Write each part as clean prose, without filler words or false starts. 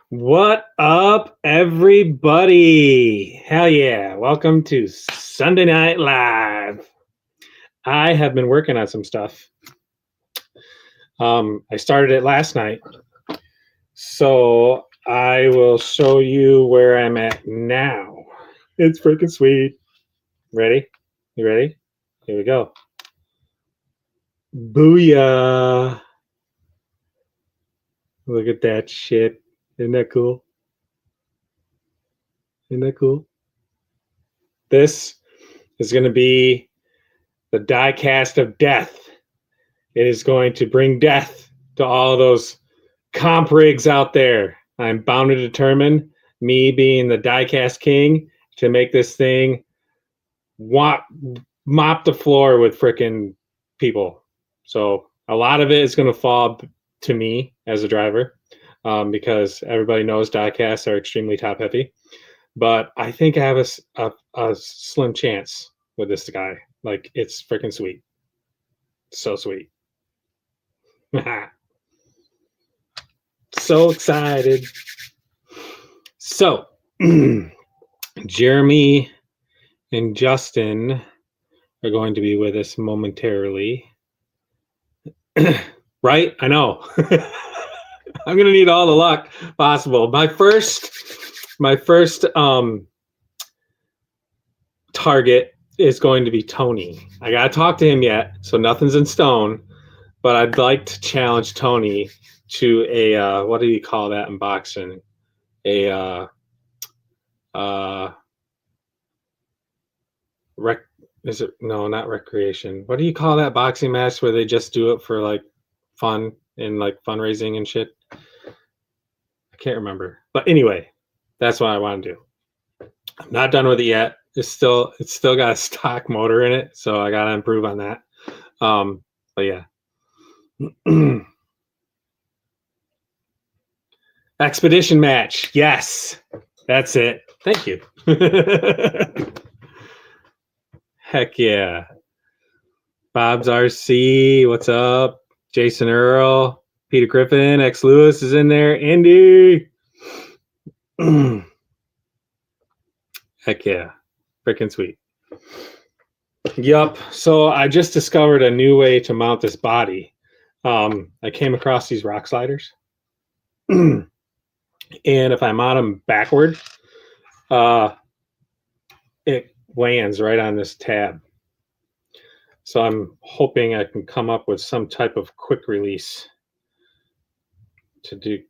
What up, everybody? Hell yeah. Welcome to Sunday Night Live. I have been working on some stuff. I started it last night. So I will show you where I'm at now. It's freaking sweet. Ready? You ready? Here we go. Booyah. Look at that shit. Isn't that cool? Isn't that cool? This is going to be the diecast of death. It is going to bring death to all those comp rigs out there. I'm bound and determined, me being the diecast king, to make this thing mop the floor with freaking people. So a lot of it is going to fall to me as a driver because everybody knows diecasts are extremely top heavy. But I think I have a slim chance with this guy. Like, it's freaking sweet. So sweet. So excited. So, Jeremy and Justin are going to be with us momentarily. Right? I know. I'm going to need all the luck possible. My first target is going to be Tony. I got to talk to him yet, so nothing's in stone, but I'd like to challenge Tony to a what do you call that in boxing? Is it not recreation? What do you call that boxing match where they just do it for like fun and like fundraising and shit? I can't remember. But anyway, that's what I want to do. I'm not done with it yet. It's still got a stock motor in it, so I gotta improve on that. But yeah. Expedition match. Yes. That's it. Thank you. Heck yeah. Bob's RC. What's up? Jason Earl. Peter Griffin. X Lewis is in there. Andy. Heck yeah. Freaking sweet. Yup. So I just discovered a new way to mount this body. I came across these rock sliders. And if I mount them backward, it lands right on this tab. So I'm hoping I can come up with some type of quick release to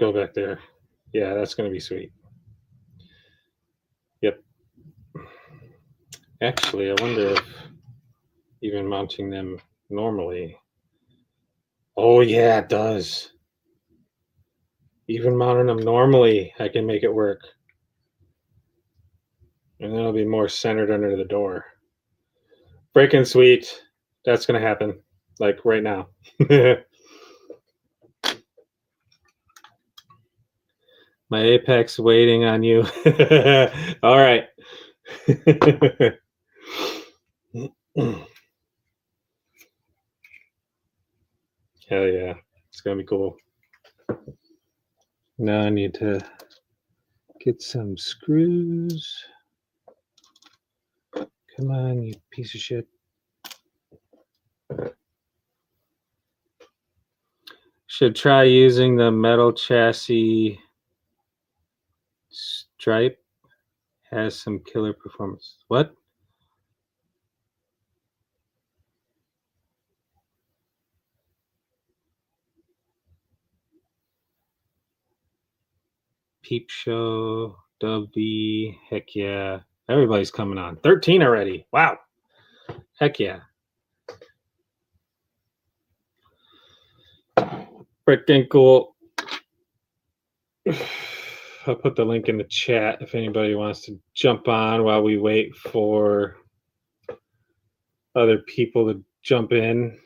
go back there. Yeah, that's going to be sweet. Yep. Actually, I wonder if even mounting them normally. Oh yeah, it does. Even mounting them normally, I can make it work. And then it'll be more centered under the door. Freaking sweet. That's going to happen. Like right now. My Apex waiting on you. All right. Hell yeah. It's going to be cool. Now I need to get some screws. Come on, you piece of shit. Should try using the metal chassis stripe. Has some killer performance. What? Peep Show, W, heck yeah. Everybody's coming on. 13 already. Wow. Heck yeah. Freaking cool. I'll put the link in the chat if anybody wants to jump on while we wait for other people to jump in.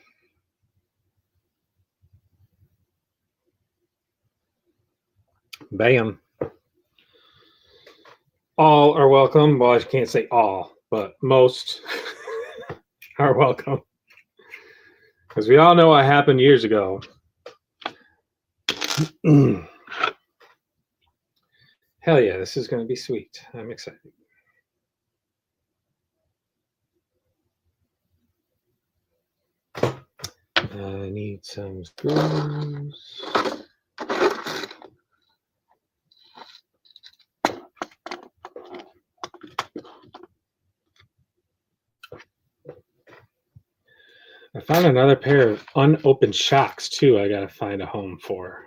Bam. All are welcome. Well, I can't say all, but most are welcome. Because we all know what happened years ago. Hell yeah, this is going to be sweet. I'm excited. I need some screws. I found another pair of unopened shocks too. I got to find a home for.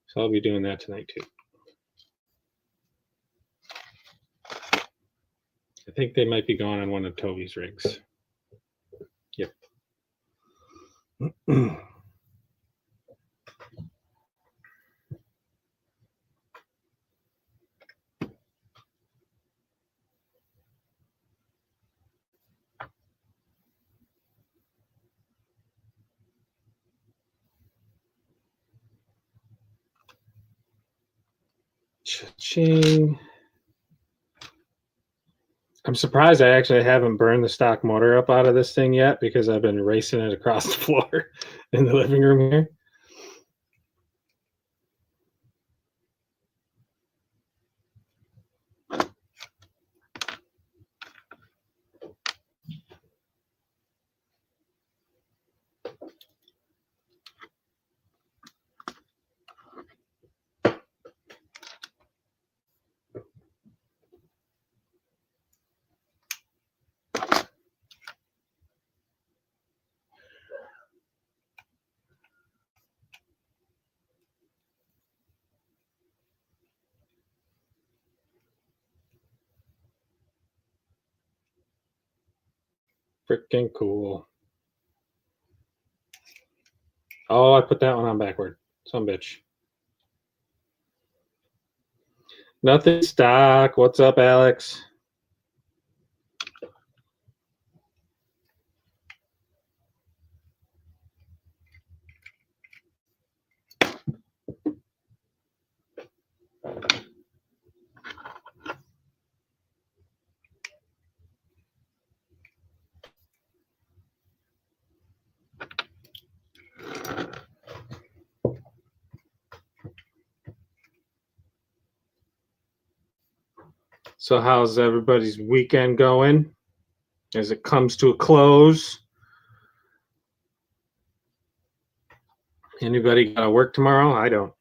So I'll be doing that tonight too. I think they might be going on one of Toby's rigs. Yep. Cha-ching. I'm surprised I actually haven't burned the stock motor up out of this thing yet because I've been racing it across the floor in the living room here. Freaking cool. Oh, I put that one on backward. Some bitch. Nothing stock. What's up, Alex? So how's everybody's weekend going as it comes to a close? Anybody got to work tomorrow? I don't.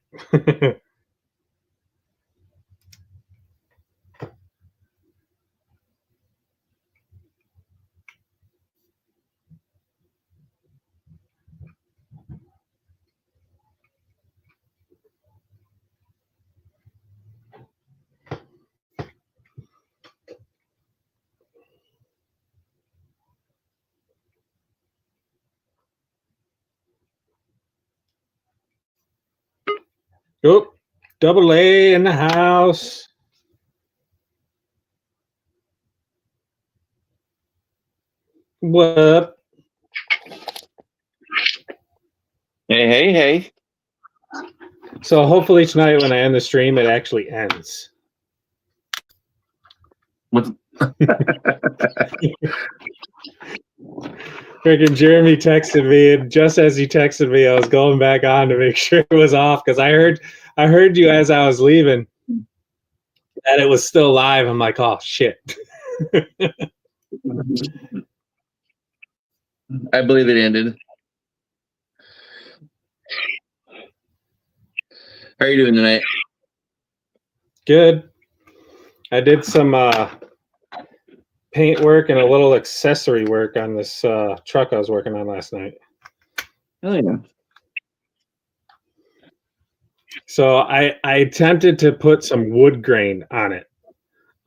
Oh, double A in the house. What up? Hey. So hopefully tonight when I end the stream, it actually ends. What? Freaking Jeremy texted me, and just as he texted me, I was going back on to make sure it was off because I heard you as I was leaving that it was still live. I'm like, oh shit. I believe it ended. How are you doing tonight? Good. I did some paint work and a little accessory work on this truck I was working on last night. Oh yeah. So I attempted to put some wood grain on it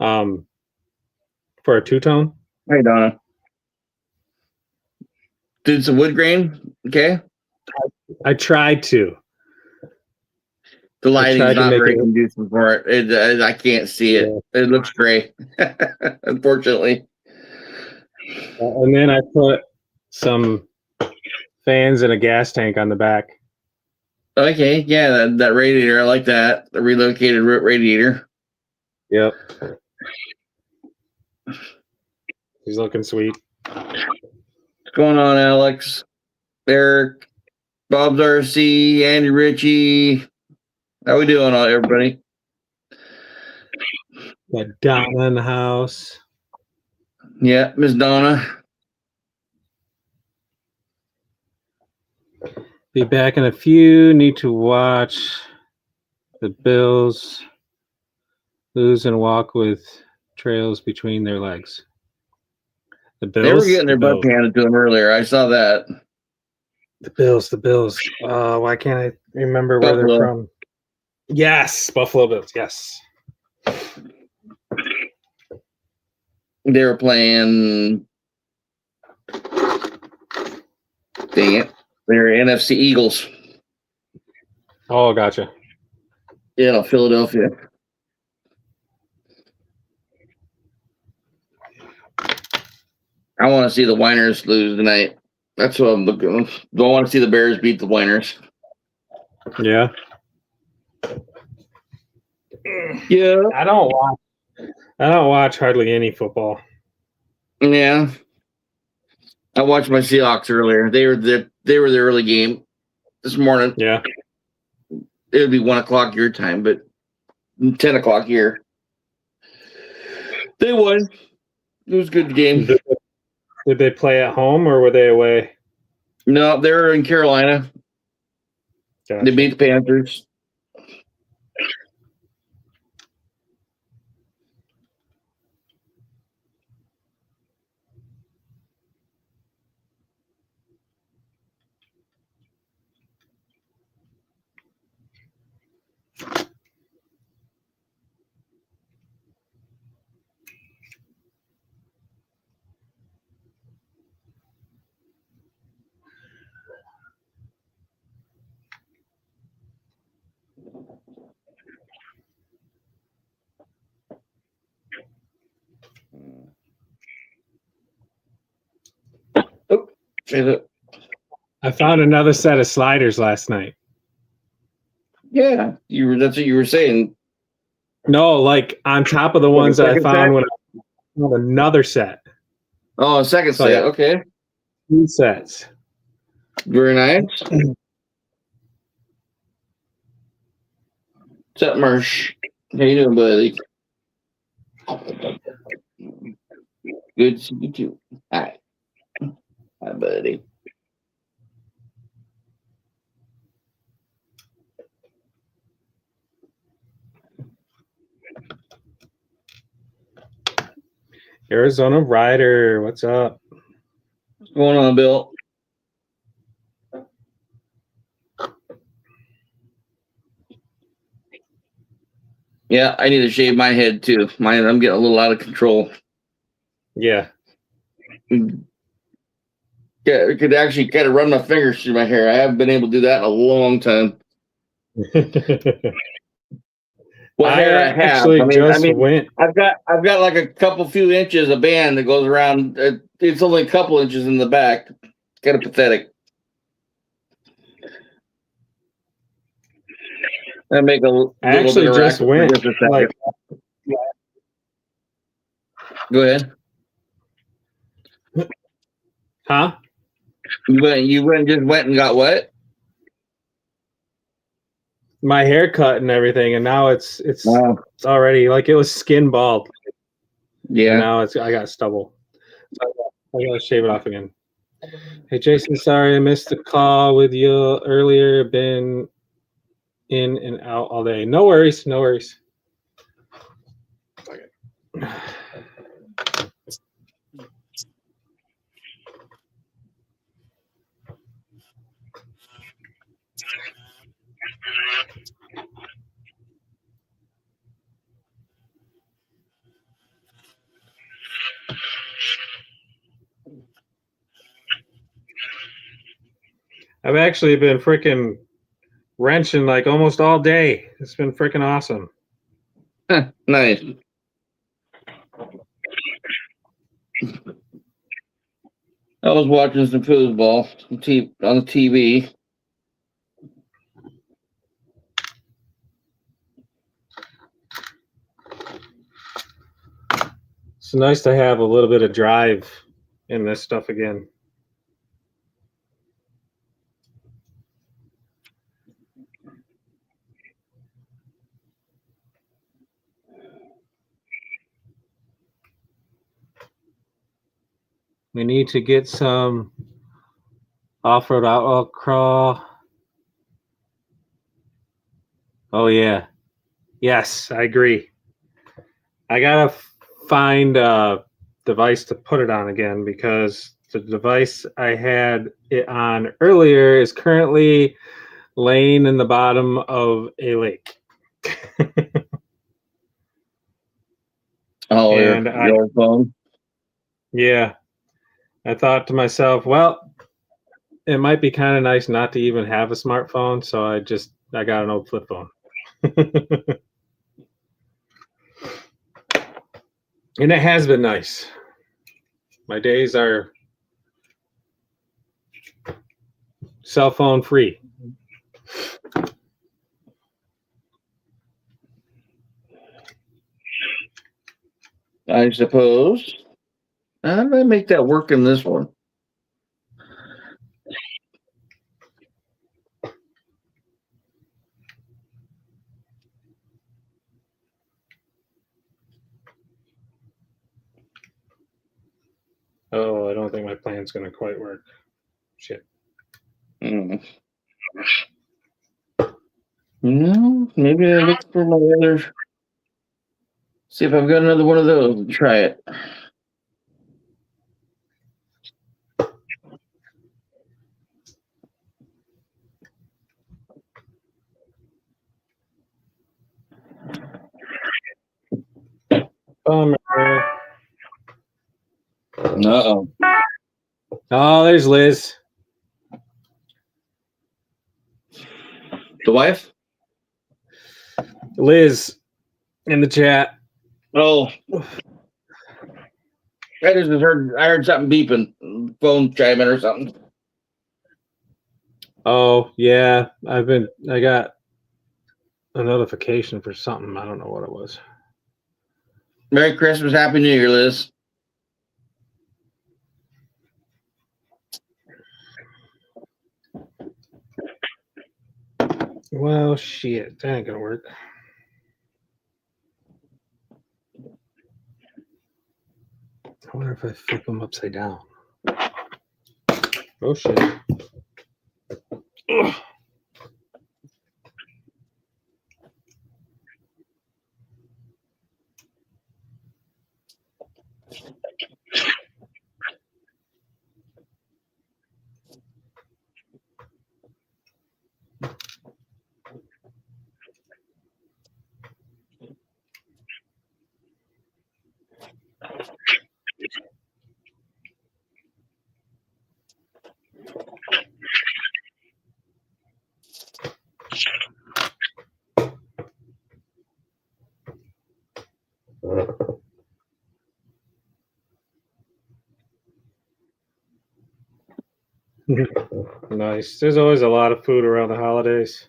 for a two-tone. Hey Donna. Did some wood grain? Okay. I tried to. The lighting's not very it, conducive for it. I can't see it. Yeah. It looks gray, unfortunately. And then I put some fans and a gas tank on the back. Okay, yeah, that radiator, I like that. The relocated radiator. Yep. He's looking sweet. What's going on, Alex? Eric, Bob's RC, Andy Ritchie. How we doing, everybody? Got Donna in the house. Yeah, Miss Donna. Be back in a few. Need to watch the Bills lose and walk with trails between their legs. The Bills. They were getting their The butt Bills. handed to them earlier. I saw that. The Bills. The Bills. Why can't I remember where they're Buffalo. from? Yes, Buffalo Bills. Yes. They were playing. Dang it. They're NFC Eagles. Oh, gotcha. Yeah, Philadelphia. I want to see the Winers lose tonight. That's what I'm looking. Don't want to see the Bears beat the Winers. Yeah. Yeah. I don't watch hardly any football. Yeah. I watched my Seahawks earlier. They were the early game this morning. Yeah. It would be 1:00 your time, but 10:00 here. They won. It was a good game. Did they play at home or were they away? No, they were in Carolina. Gotcha. They beat the Panthers. Oh, I found another set of sliders last night. yeah, that's what you were saying. No, like on top of the ones that I found when I found another set. Oh, a second So, set. yeah. Okay. 2 sets. Very nice. What's up, Marsh? How you doing, buddy? Good to see you too. Hi. Hi, buddy. Arizona Rider, what's up? What's going on, Bill? Yeah, I need to shave my head too. I'm getting a little out of control. Yeah. Yeah, I could actually kind of run my fingers through my hair. I haven't been able to do that in a long time. What hair I have? Actually went. I've got like a couple few inches of band that goes around. It's only a couple inches in the back. Kind of pathetic. I make a little I actually bit of just racket went. for just a second. Like, Go ahead. huh? You went and got what? My haircut and everything, and now it's Wow. it's already like it was skin bald. And Yeah. now I got stubble. So I gotta shave it off again. Hey Jason, sorry I missed the call with you earlier. Been in and out all day. No worries, no worries. I've actually been freaking wrenching like almost all day. It's been freaking awesome. Nice. I was watching some foosball on the TV. It's nice to have a little bit of drive in this stuff again. We need to get some off-road outlaw crawl. Oh yeah. Yes, I agree. I gotta find a device to put it on again because the device I had it on earlier is currently laying in the bottom of a lake. Oh, And your old phone. yeah, I thought to myself, well, it might be kind of nice not to even have a smartphone, so I got an old flip phone. And it has been nice. My days are cell phone free. I suppose. How did I make that work in this one? Oh, I don't think my plan's going to quite work. Shit. Mm. No, maybe I look for my other. See if I've got another one of those. Try it. Bummer. Uh-oh. Oh, there's Liz. The wife? Liz in the chat. Oh. I just heard something beeping. Phone chiming or something. Oh, yeah. I got a notification for something. I don't know what it was. Merry Christmas, Happy New Year, Liz. Well, shit. That ain't gonna work. I wonder if I flip them upside down. Oh, shit. Ugh. Nice. There's always a lot of food around the holidays.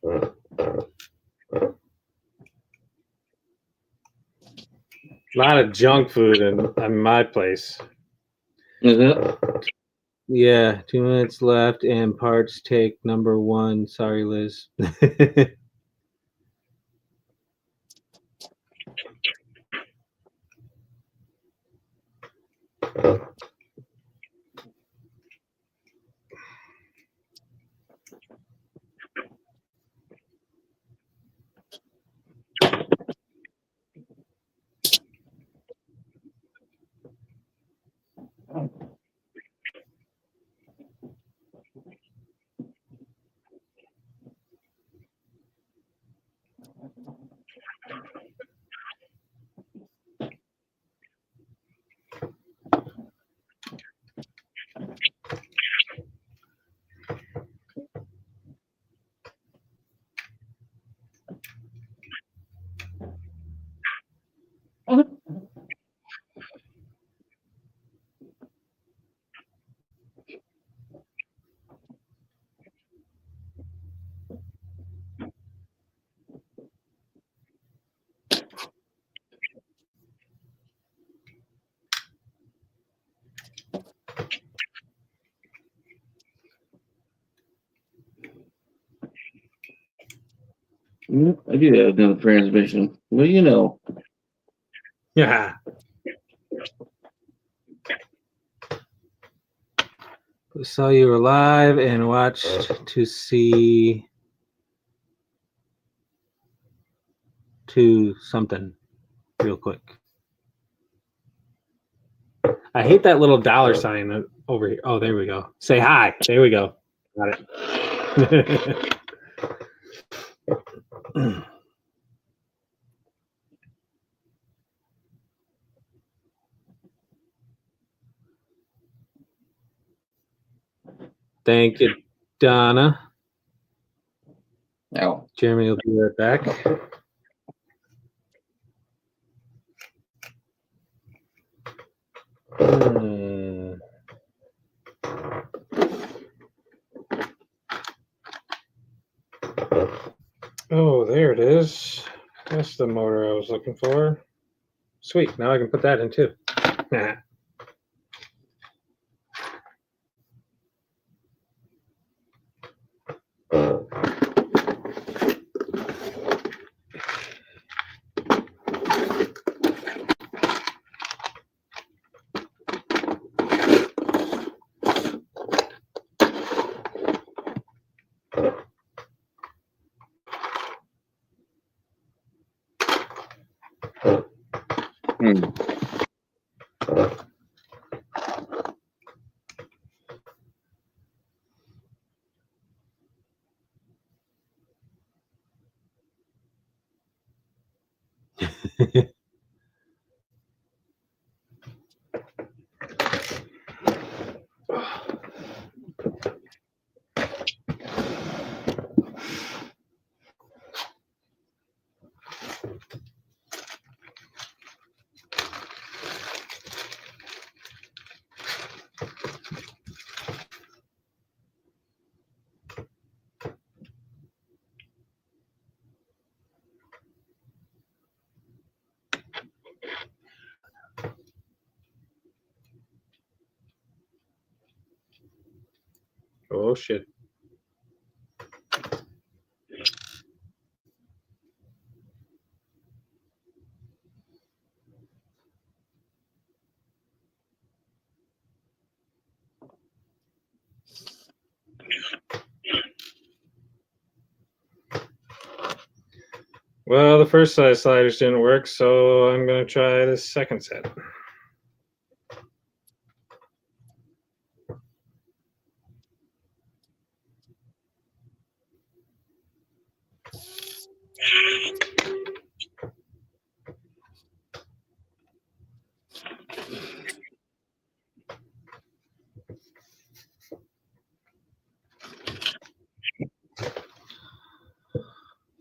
A lot of junk food in my place. Is it? Yeah, 2 minutes left and parts take number 1. Sorry, Liz. I do have another transmission. Well, you know. Yeah. Saw you were live and watched to see to something real quick. I hate that little dollar sign over here. Oh, there we go. Say hi. There we go. Got it. Thank you, Donna. No. Jeremy will be right back. Oh, there it is. That's the motor I was looking for. Sweet. Now I can put that in too. Oh, shit. Well, the first set of sliders didn't work, so I'm going to try the second set.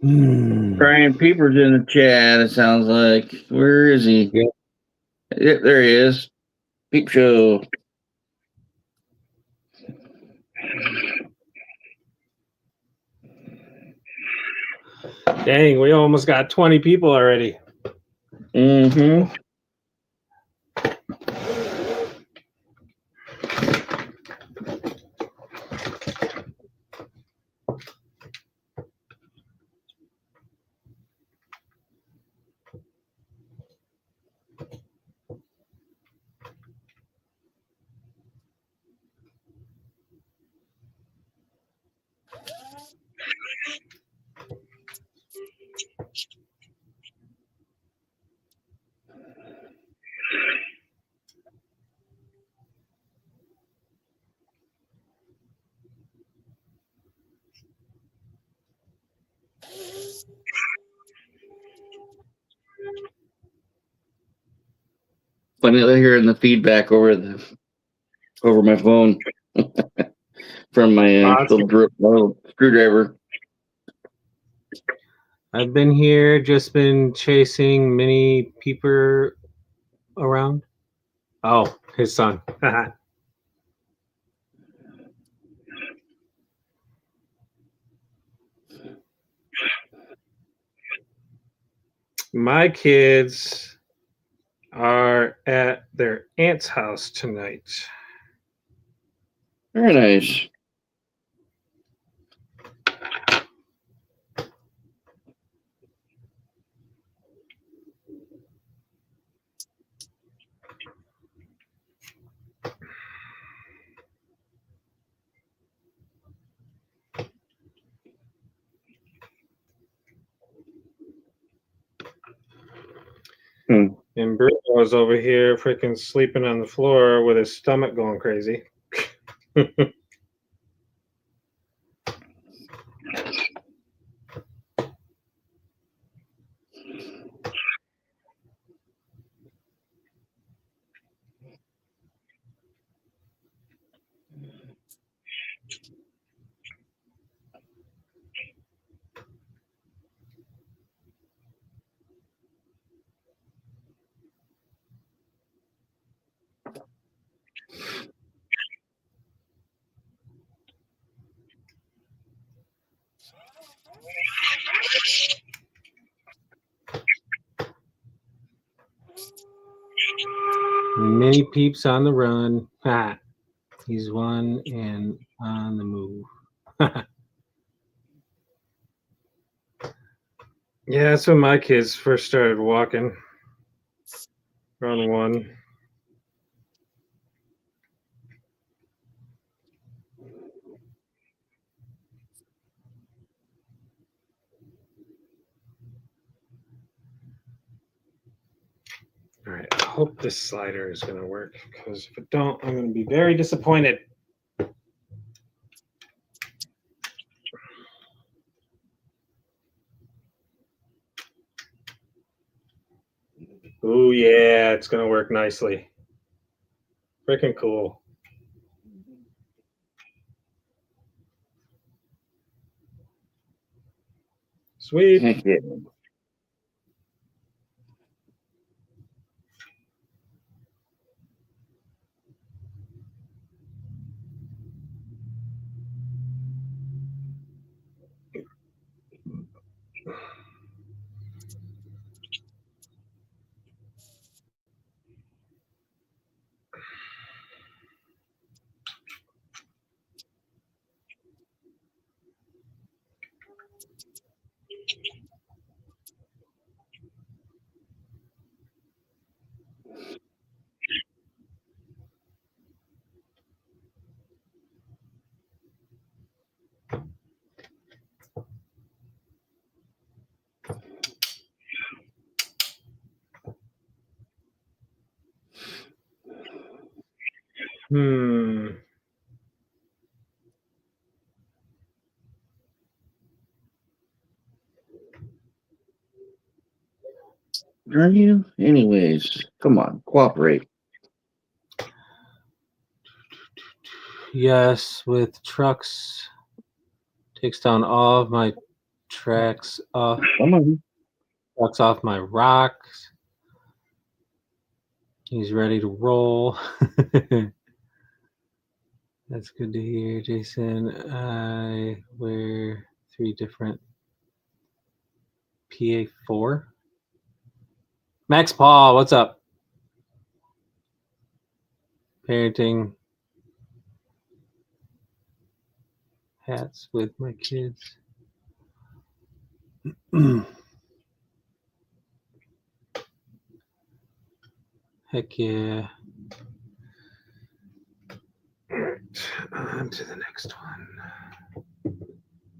Brian Peeper's in the chat, it sounds like. Where is he? Yeah. Yep, there he is. Peep Show. Dang, we almost got 20 people already. Mm-hmm. Funny hearing the feedback over my phone from my little screwdriver. I've been here, just been chasing Mini Peeper around. Oh, his son. My kids are at their aunt's house tonight. Very nice. And Bruno's over here freaking sleeping on the floor with his stomach going crazy. Mini Peeps on the run. Ha. He's one and on the move. Yeah, that's when my kids first started walking. Around 1. All right, I hope this slider is going to work, because if it don't, I'm going to be very disappointed. Oh yeah, it's going to work nicely. Freaking cool. Sweet. Heck yeah. Are you? Anyways, come on, cooperate. Yes, with trucks. Takes down all of my tracks off. Come on. Trucks off my rocks. He's ready to roll. That's good to hear, Jason. I wear 3 different PA4. Max Paul, what's up? Parenting hats with my kids. Heck yeah. All right, on to the next one.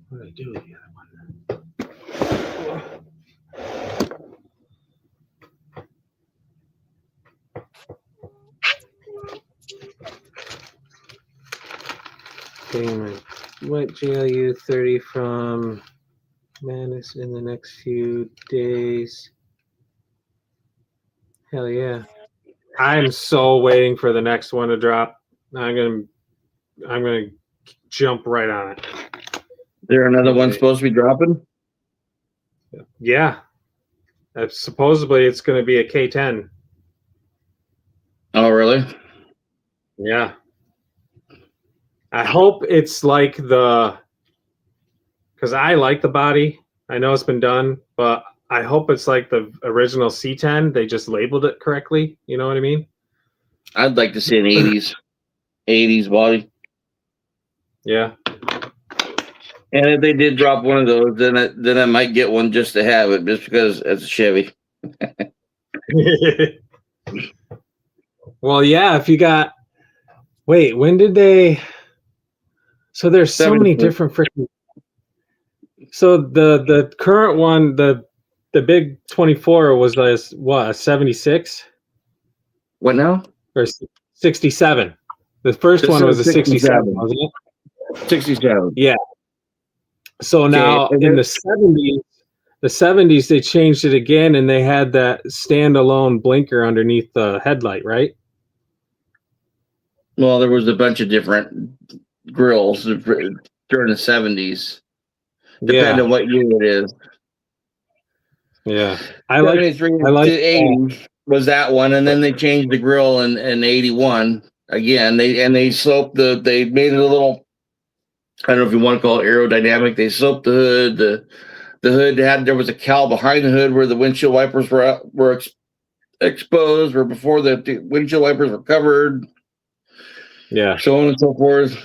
What did I do with the other one? Getting my white GLU 30 from Manus in the next few days. Hell yeah. I'm so waiting for the next one to drop. I'm gonna jump right on it. There another one supposed to be dropping? Yeah. Supposedly it's gonna be a K10. Oh, really? Yeah. I hope it's like because I like the body. I know it's been done, but I hope it's like the original C10. They just labeled it correctly. You know what I mean? I'd like to see an 80s body. Yeah. And if they did drop one of those, then I might get one just to have it, just because it's a Chevy. Well, yeah, if you got wait, when did they so there's so many different freaking so the current one, the the big 24 was a 76 What now? or 67. The first This one was is a 67, 67. wasn't it? 67. Yeah. So Okay, now and in then- the 70s they changed it again, and they had that standalone blinker underneath the headlight, right? well, there was a bunch of different grills during the 70s. Depending Yeah. on what year it is. Yeah. I like 73 I like to 80 was that one, and then they changed the grill in 81 again. They sloped they made it a little, I don't know if you want to call it aerodynamic. They sloped the hood. The hood there was a cowl behind the hood where the windshield wipers were exposed, or before the windshield wipers were covered, yeah. so on and so forth.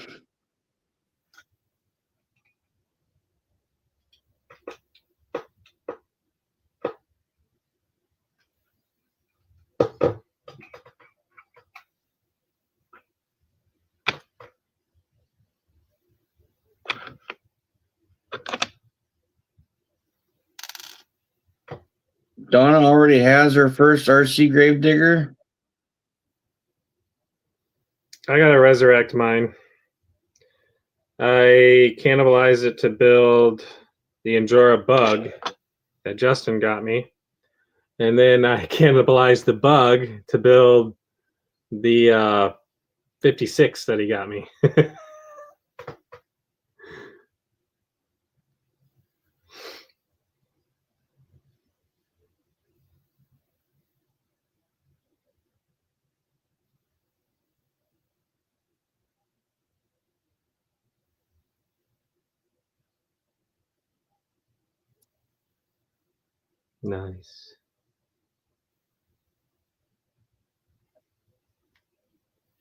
Donna already has her first RC Gravedigger. I gotta resurrect mine. I cannibalized it to build the Enjora bug that Justin got me. And then I cannibalized the bug to build the 56 that he got me. Nice.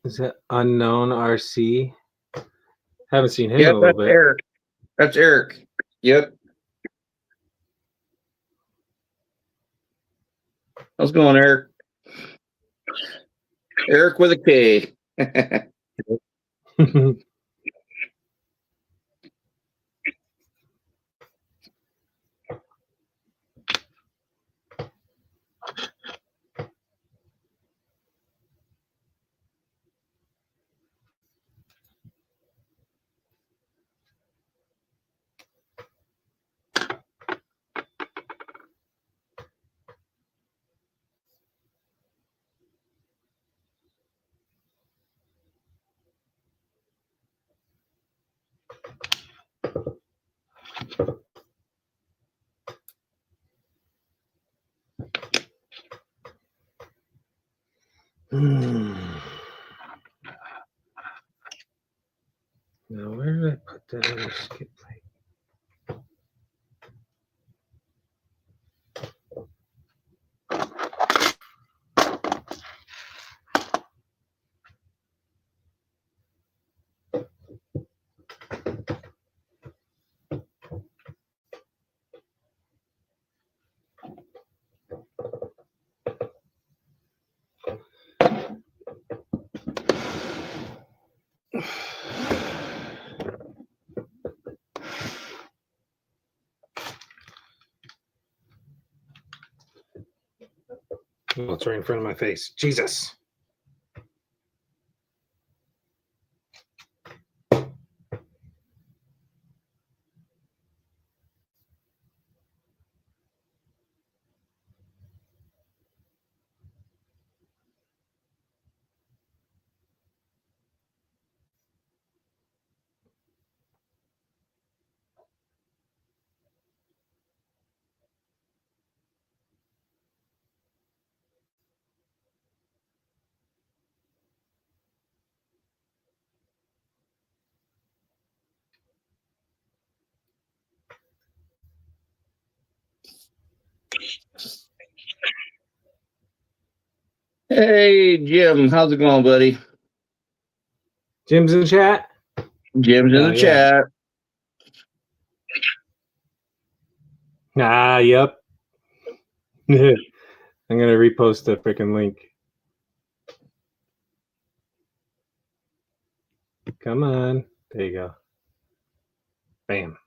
Is that Unknown RC? Haven't seen him in Yep, a that's little bit. Eric. That's Eric. Yep. How's it going, Eric? Eric with a K. Now, where did I put that other skip plate? Oh, it's right in front of my face. Jesus. Hey, Jim. How's it going, buddy? Jim's in chat? Jim's in Oh, the yeah. chat. Ah, yep. I'm going to repost the freaking link. Come on. There you go. Bam.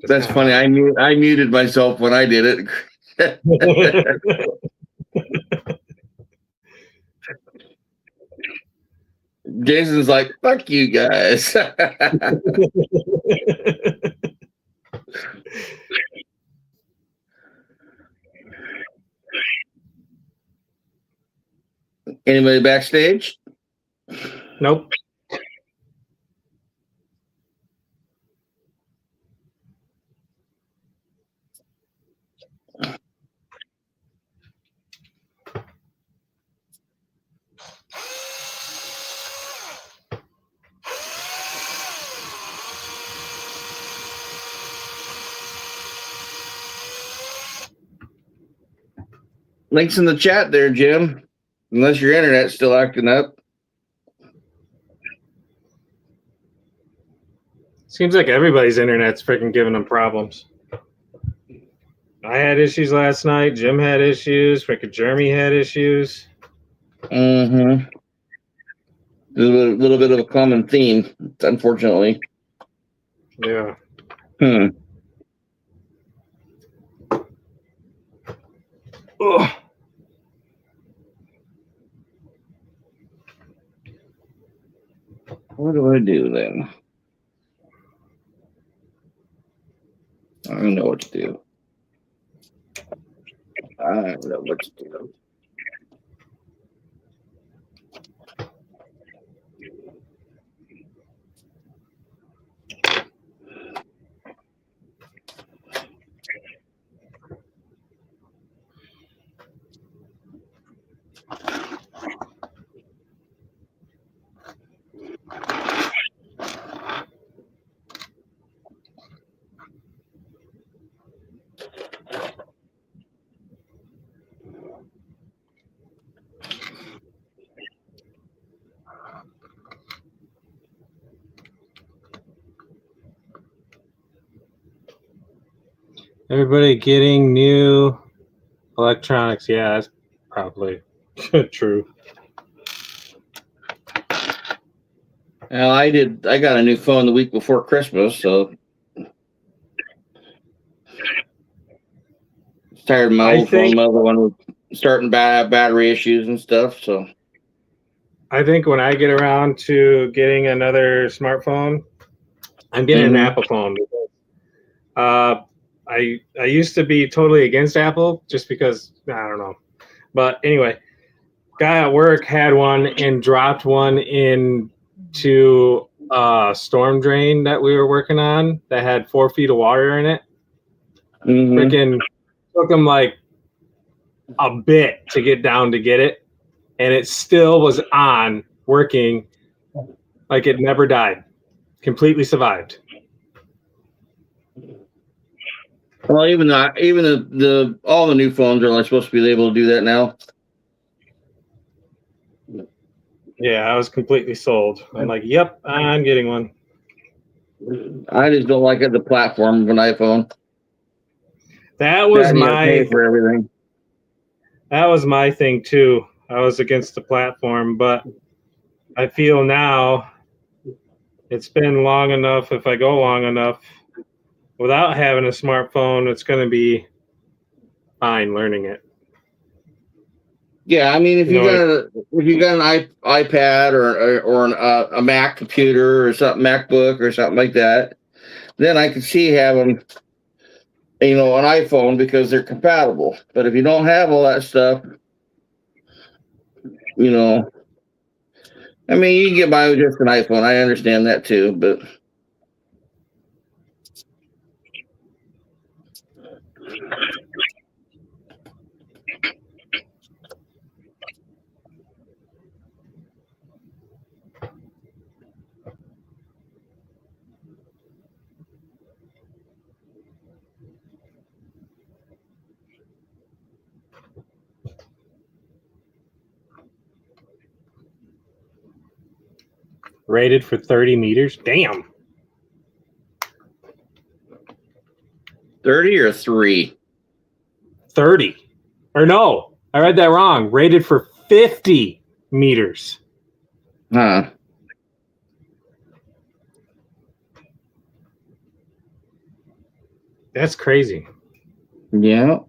That's funny. I muted myself when I did it. Jason's like, fuck you guys. Anybody backstage? Nope. Links in the chat there, Jim. Unless your internet's still acting up. Seems like everybody's internet's freaking giving them problems. I had issues last night. Jim had issues. Freaking Jeremy had issues. Mm-hmm. A little bit of a common theme, unfortunately. Yeah. Ugh. What do I do then? I don't know what to do. I don't know what to do. Everybody getting new electronics. Yeah, that's probably true. Well, I got a new phone the week before Christmas, so tired of my old phone. My other one was starting battery issues and stuff. So I think when I get around to getting another smartphone, I'm getting an Apple phone. I used to be totally against Apple just because I don't know. But anyway, guy at work had one and dropped one into a storm drain that we were working on that had 4 feet of water in it. Freaking took him like a bit to get down to get it, and it still was on working like it never died. Completely survived. Well, even the all the new phones are like supposed to be able to do that now. Yeah, I was completely sold. I'm like, yep, I'm getting one. I just don't like the platform of an iPhone. That was my for everything. That was my thing too. I was against the platform, but I feel now it's been long enough. If I go long enough without having a smartphone, it's going to be fine learning it. Yeah, I mean, if you got an iPad or a Mac computer or something, MacBook or something like that, then I could see having, an iPhone because they're compatible. But if you don't have all that stuff, I mean, you can get by with just an iPhone. I understand that too, but Rated for 30 meters. Damn. 30 or 3? 30. Or no, I read that wrong. Rated for 50 meters. Huh. That's crazy. Yeah.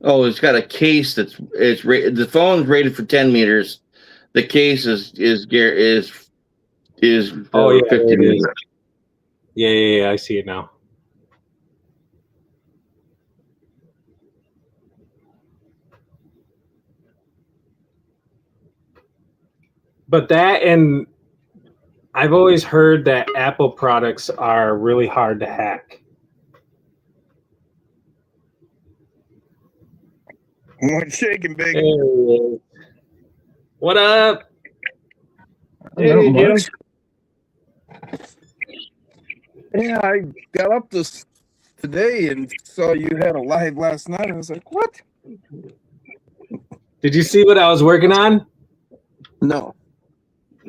Oh, it's got a case the phone's rated for 10 meters. The case is Oh, yeah, 50 it meters. is. Yeah, I see it now. But that, and I've always heard that Apple products are really hard to hack. What's shaking, big? Hey, what up? Not Hey, Jim. much. Yeah, I got up this today and saw you had a live last night. I was like, what? Did you see what I was working on? No.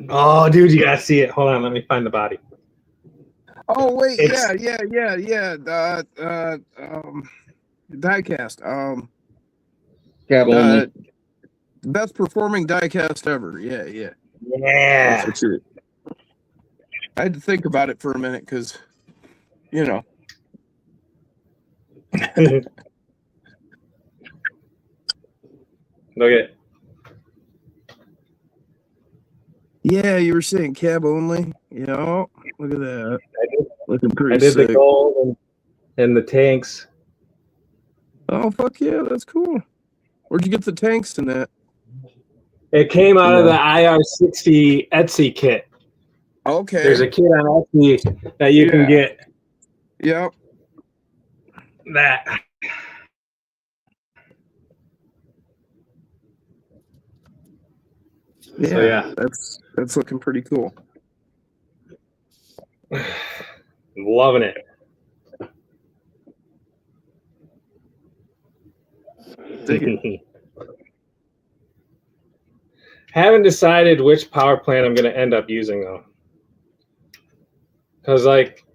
Oh, dude, you gotta see it. Hold on, let me find the body. Oh wait, It's- yeah. Diecast. Cab only. Best performing diecast ever. Yeah. Yeah. That's what you. I had to think about it for a minute because, you know. Look at. Yeah, you were saying cab only. Yeah, look at that. Looking I pretty did sick. the gold and the tanks. Oh fuck yeah, that's cool. Where'd you get the tanks in that? It came out of the IR60 Etsy kit. Okay. There's a kit on Etsy that you can get Yep. that. Yeah, So, yeah. that's looking pretty cool. Loving it. Dig it. Haven't decided which power plant I'm going to end up using though. Because like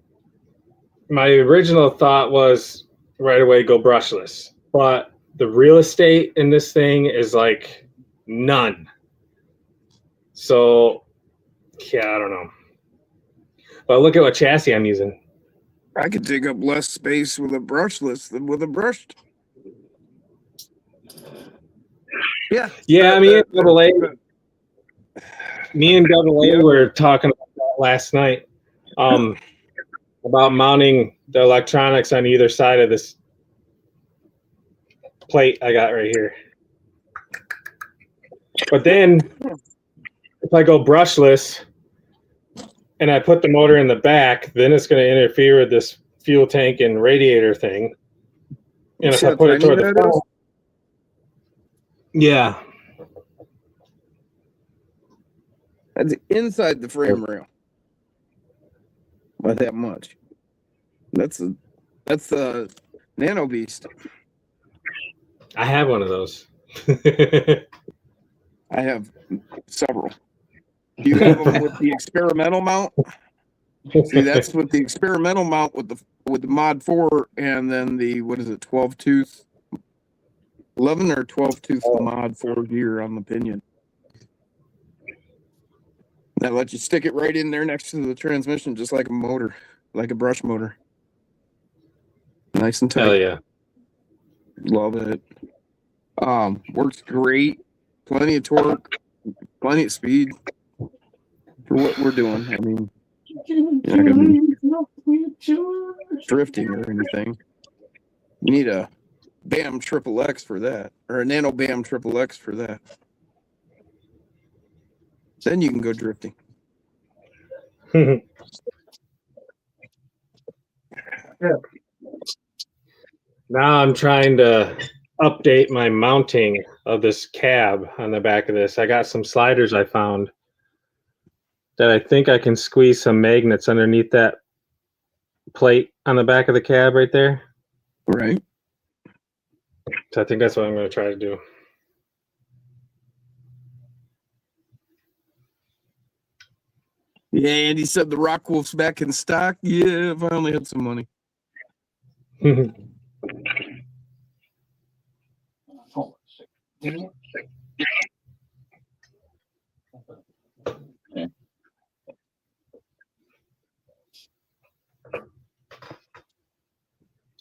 my original thought was right away go brushless. But the real estate in this thing is like none. So yeah, I don't know. But look at what chassis I'm using. I could take up less space with a brushless than with a brushed. Yeah. Yeah, me and Double A were talking about that last night. About mounting the electronics on either side of this plate I got right here. But then if I go brushless and I put the motor in the back, then it's going to interfere with this fuel tank and radiator thing. And if I put it toward the front, yeah. That's inside the frame rail. By that much. That's the Nano Beast. I have one of those. I have several. Do you have them with the experimental mount? See, that's with the experimental mount with the Mod 4 and then the 12 tooth 11 or 12 tooth Mod 4 gear on the pinion. That lets you stick it right in there next to the transmission, just like a motor, like a brush motor. Nice and tight. Hell yeah. Love it. Works great. Plenty of torque, plenty of speed for what we're doing. I mean, you're not gonna be drifting or anything. You need a BAM triple X for that, or a Nano BAM triple X for that. Then you can go drifting. Now I'm trying to update my mounting of this cab on the back of this. I got some sliders I found that I think I can squeeze some magnets underneath that plate on the back of the cab right there. Right. So I think that's what I'm going to try to do. Yeah, Andy said the Rock Wolf's back in stock. Yeah, if I only had some money.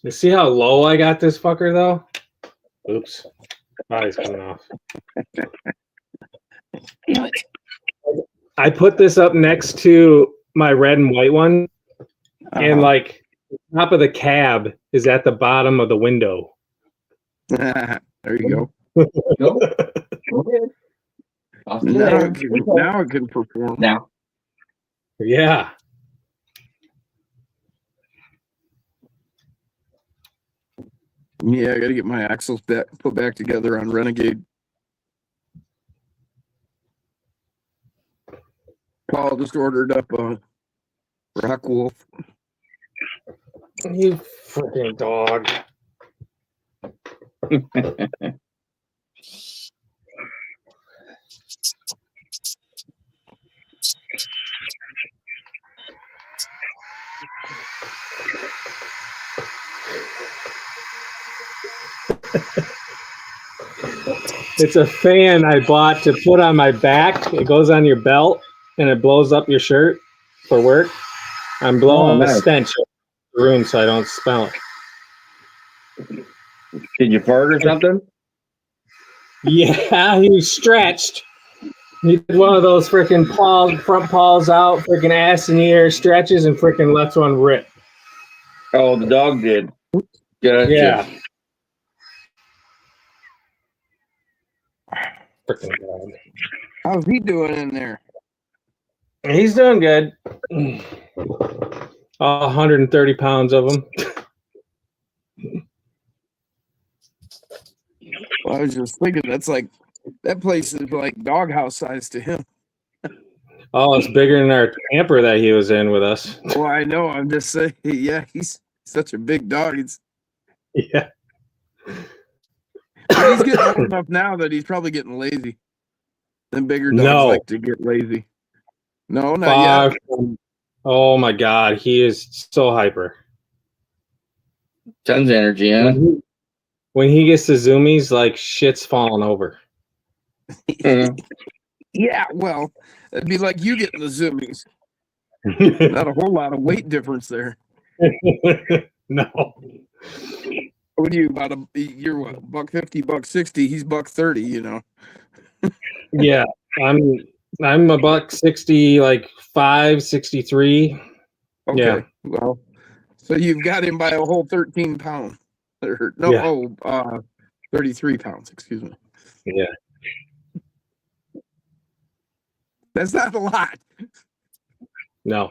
You see how low I got this fucker though? Oops. Body's coming off. I put this up next to my red and white one, and like the top of the cab is at the bottom of the window. There you go. Okay. Now it can perform. Now. Yeah. Yeah, I got to get my axles put back together on Renegade. Paul just ordered up a Rock Wolf. You freaking dog. It's a fan I bought to put on my back. It goes on your belt and it blows up your shirt for work. I'm blowing the stench of the room so I don't smell it. Did you fart or something? Yeah, he stretched. He did one of those freaking front paws out, freaking ass in the air, stretches, and freaking lets one rip. Oh, the dog did. Gotcha. Yeah. Freaking dog. How's he doing in there? He's doing good. 130 pounds of him. Well, I was just thinking that place is like doghouse size to him. Oh, it's bigger than our camper that he was in with us. Well, I know. I'm just saying. Yeah, he's such a big dog. Yeah. He's getting old enough now that he's probably getting lazy. Then bigger dogs like to get lazy. No, not yet. Oh my God, he is so hyper. Tons of energy, huh? When he gets the zoomies, like shit's falling over. Yeah, well, it'd be like you getting the zoomies. Not a whole lot of weight difference there. No. What are you about? You're what? $150, $160. He's $130. You know. Yeah, I'm $160, like 563. Okay. Yeah. Well, so you've got him by a whole 13 pounds. No, yeah. 33 pounds. Excuse me. Yeah. That's not a lot. No.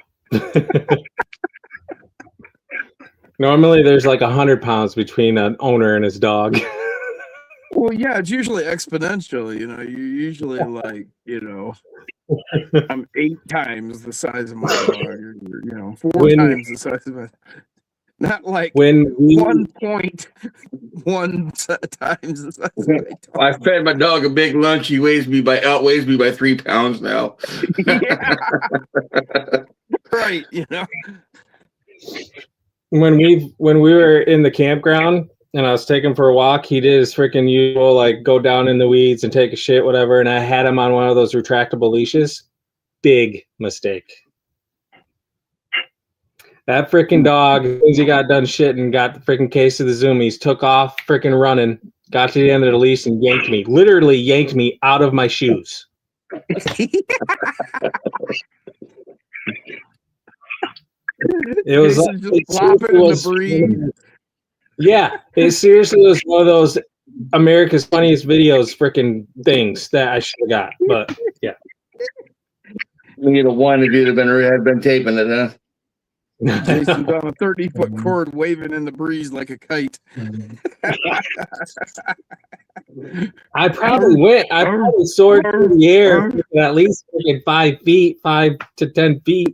Normally, there's like 100 pounds between an owner and his dog. Well, yeah, it's usually exponential. You know, you're usually like, I'm 8 times the size of my dog, or 4 times the size of my. Not like 1.1 times the size of my dog. I fed my dog a big lunch. He outweighs me by 3 pounds now. Yeah. Right, When we were in the campground and I was taking him for a walk, he did his freaking usual, like go down in the weeds and take a shit, whatever. And I had him on one of those retractable leashes. Big mistake. That freaking dog, as soon as he got done shitting, got the freaking case of the zoomies, took off freaking running, got to the end of the leash and literally yanked me out of my shoes. It was just flopping in the breeze. Yeah, it seriously was one of those America's Funniest Videos freaking things that I should have got. But yeah. We need a one if you'd have been taping it, huh? Jason's on a 30-foot cord waving in the breeze like a kite. I probably soared through the air at least freaking 5 feet, 5 to 10 feet.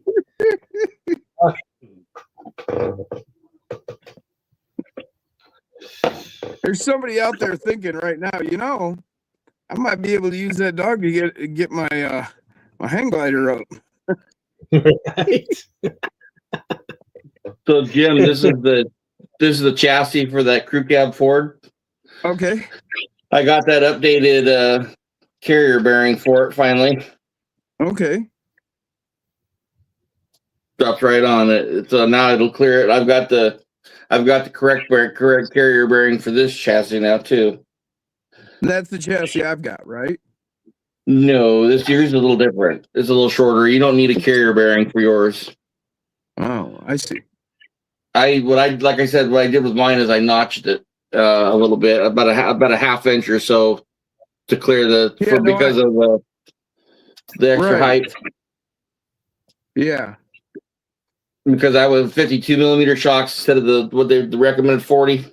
There's somebody out there thinking right now, I might be able to use that dog to get my my hang glider up. Right? So Jim, this is the chassis for that crew cab Ford. Okay. I got that updated carrier bearing for it finally. Okay. Drops right on it. So now it'll clear it. I've got the correct carrier bearing for this chassis now too. That's the chassis I've got, right? No, this yours is a little different. It's a little shorter. You don't need a carrier bearing for yours. Oh, I see. What I did with mine is I notched it a little bit, about a half inch or so to clear because of the extra height. Yeah. Because I was 52 millimeter shocks instead of the recommended 40.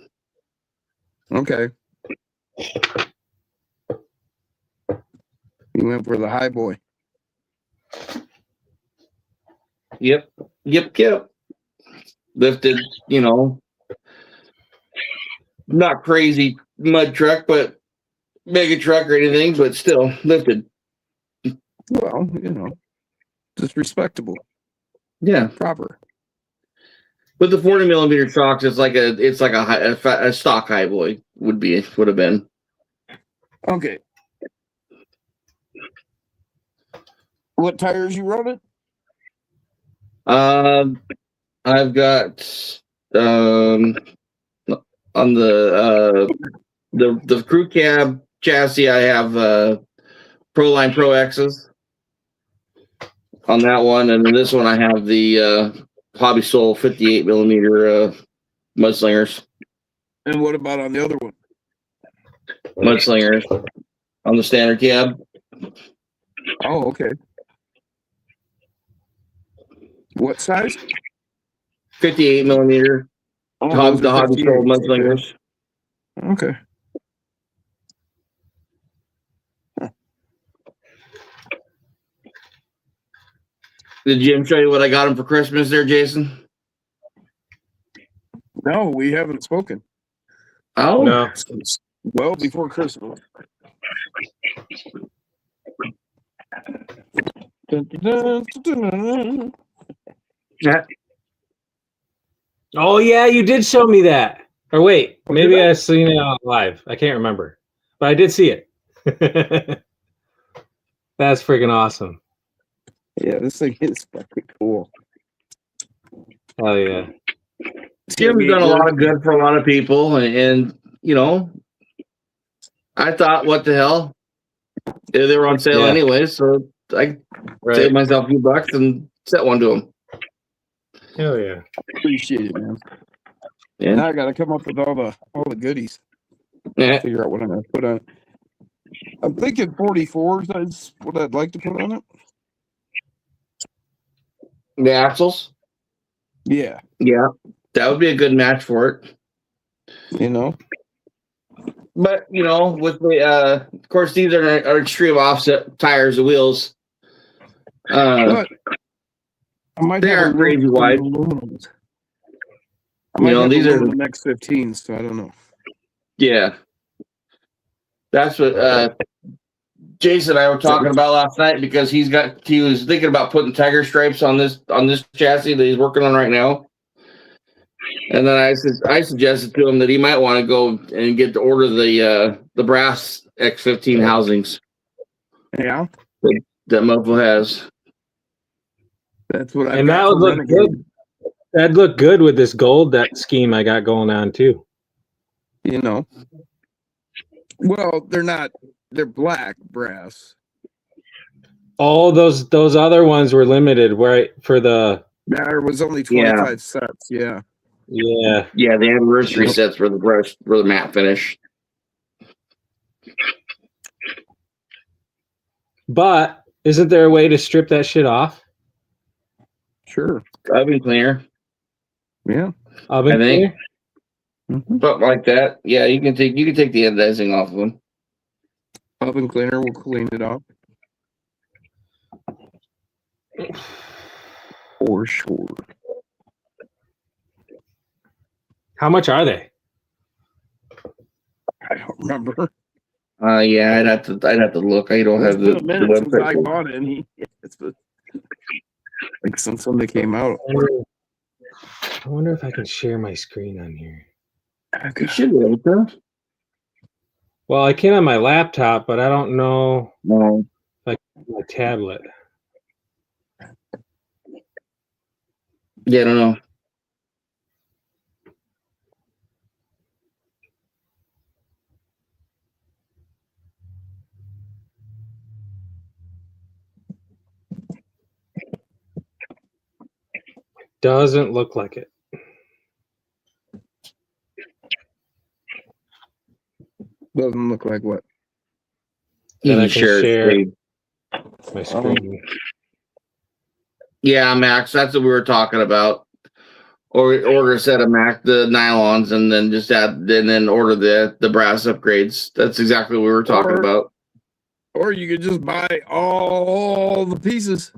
Okay. You went for the high boy. Yep. Lifted, not crazy mud truck, but mega truck or anything, but still lifted. Well, just respectable. Yeah, Proper. With the 40 millimeter shocks, it's like a stock high boy would have been. Okay. What tires you running? I've got on the crew cab chassis. I have Proline Pro X's on that one, and then this one I have the Hobby Soul 58 millimeter mudslingers. And what about on the other one? Mudslingers on the standard cab. Oh, okay. What size? 58 millimeter. Oh, The Hobby Soul mudslingers. Okay. Did Jim show you what I got him for Christmas there, Jason? No, we haven't spoken. Oh, No. Well, before Christmas. Dun, dun, dun, dun. yeah. Oh yeah, you did show me that. Or wait, Oh, maybe did I? I've seen it on live. I can't remember, but I did see it. That's freaking awesome. Yeah, this thing is fucking cool. Hell yeah. Jim's done a lot of good for a lot of people, and I thought, what the hell? They were on sale Yeah. anyway, so I Right. saved myself a few bucks and sent one to him. Hell yeah. Appreciate it, man. Yeah. Now I got to come up with all the goodies. Yeah. Figure out what I'm going to put on. I'm thinking 44s. That's what I'd like to put on it. The axles. Yeah, Yeah, that would be a good match for it. But with the of course these are extreme offset tires and wheels. but I might They have aren't a look crazy for wide. aluminums. I might have these are the next 15s, so I don't know. yeah. That's what Jason and I were talking about last night, because he was thinking about putting tiger stripes on this chassis that he's working on right now. And then I suggested to him that he might want to go and order the brass X15 housings Yeah, that Mofo has. that's what I. And that would look good. That'd look good with this gold scheme I got going on too. Well, they're not. They're black brass. All those other ones were limited, right? For the There was only 25 sets. Yeah. Yeah. Yeah, the anniversary sets for the brush for the matte finish. But isn't there a way to strip that shit off? Sure. Oven cleaner, Yeah. Oven I think. cleaner? Something like that. Yeah, you can take the anodizing off of them. Oven cleaner will clean it off. For sure. How much are they? I don't remember. Yeah, I'd have to look. I don't It's have been the a minute since I website. bought any. It's been like since when they came out. I wonder if I can share my screen on here. You should be able to. Well, I can on my laptop, but I don't know No. my tablet. Yeah, I don't know. Doesn't look like it. Doesn't look like what? Then I You can share screen. my screen. Yeah, Max, that's what we were talking about. Or order a set of the nylons, and then then order the brass upgrades. That's exactly what we were talking about. Or you could just buy all the pieces.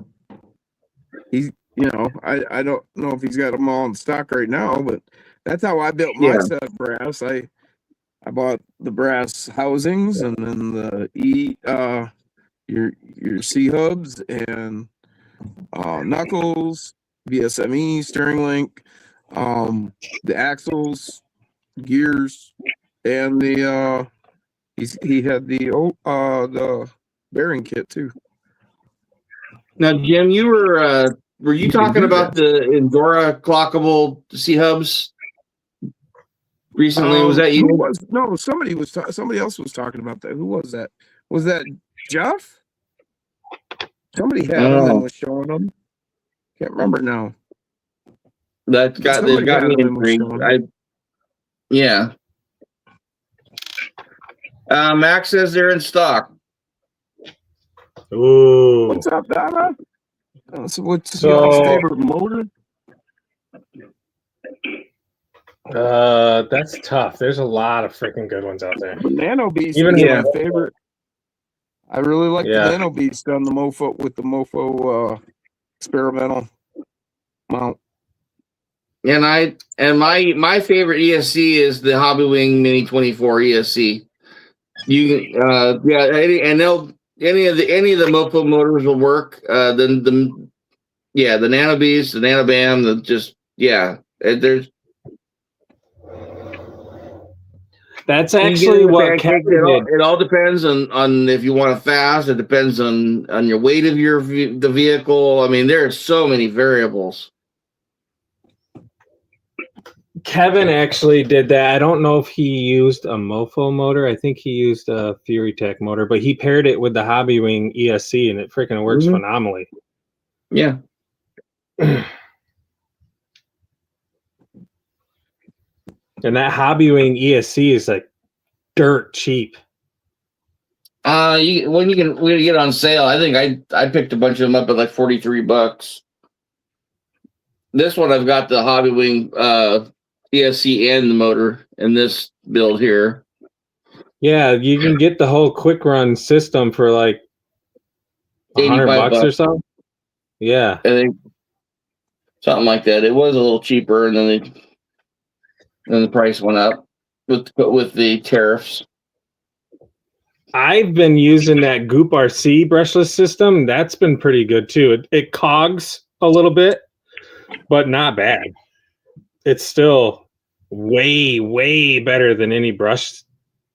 I don't know if he's got them all in stock right now, but that's how I built my set of brass. I bought the brass housings and then the your C hubs and knuckles, VSME steering link, the axles, gears, and the he had the bearing kit too. Now, Jim, you were you talking about the Endora clockable C hubs recently? Was that you? No, somebody else was talking about that. Who was that? Was that Jeff? Somebody had them and was showing them. Can't remember now. They've got me intrigued. Yeah. Max says they're in stock. Ooh. What's up, Donna? So what's your favorite motor? That's tough. There's a lot of freaking good ones out there. The Nano Beast is my favorite. I really like the Nano Beast on the Mofo with the Mofo experimental mount. And my favorite ESC is the Hobbywing Mini 24 ESC. You any of the Mofo motors will work. The Nano Beast, the Nano Bam, there's. That's actually what Kevin did. It all depends on if you want it fast. It depends on your weight of the vehicle. I mean, there are so many variables. Kevin actually did that. I don't know if he used a Mofo motor. I think he used a FuryTech motor, but he paired it with the Hobbywing ESC, and it freaking works phenomenally. Yeah. And that Hobbywing ESC is like dirt cheap. When you get on sale, I think I picked a bunch of them up at like $43. This one I've got the Hobbywing ESC and the motor in this build here. Yeah, you can get the whole quick run system for like $100 or so. Yeah, I think something like that. It was a little cheaper, and then the price went up with the tariffs. I've been using that Goop RC brushless system. That's been pretty good too. It cogs a little bit, but not bad. It's still way, way better than any brush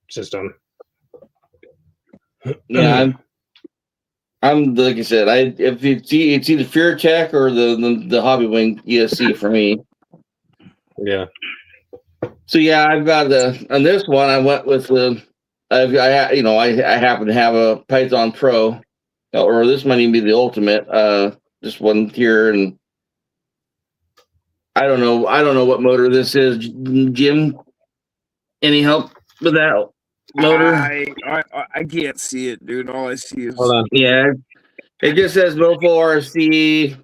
system. Yeah, I'm like I said, if it's either FuryTech or the Hobbywing ESC for me. Yeah. So yeah, I've got on this one. I went with I happen to have a Python Pro, or this might even be the Ultimate. This one here, and I don't know. I don't know what motor this is. Jim, any help with that motor? I can't see it, dude. All I see is Hold on. Yeah, it just says Mofo RC.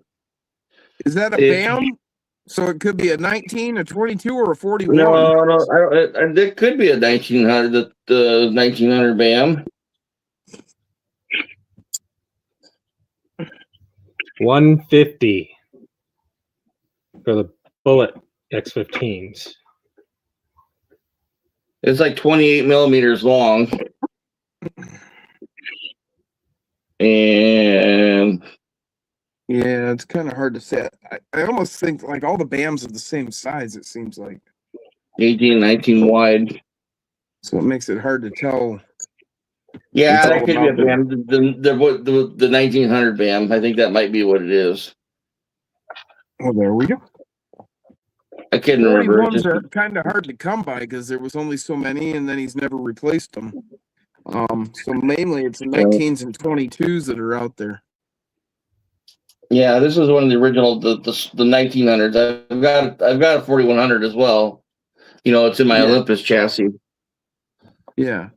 is that a BAM? So it could be a 19, a 22, or a 41. No, I don't. It could be a 1900. The 1900 BAM. 150 for the Bullet X15s. It's like 28 millimeters long, and Yeah, it's kind of hard to set. I almost think like all the BAMs are the same size. It seems like 18, 19 wide. so it makes it hard to tell. Yeah, It's that all could be a about BAM. The 1900 BAM. I think that might be what it is. Well, there we go. I can't remember. 41s are kind of hard to come by because there was only so many, and then he's never replaced them. So mainly it's the 19s and 22s that are out there. Yeah, this is one of the original the 1900s. I've got a 4100 as well. You know, it's in my Olympus chassis. Yeah,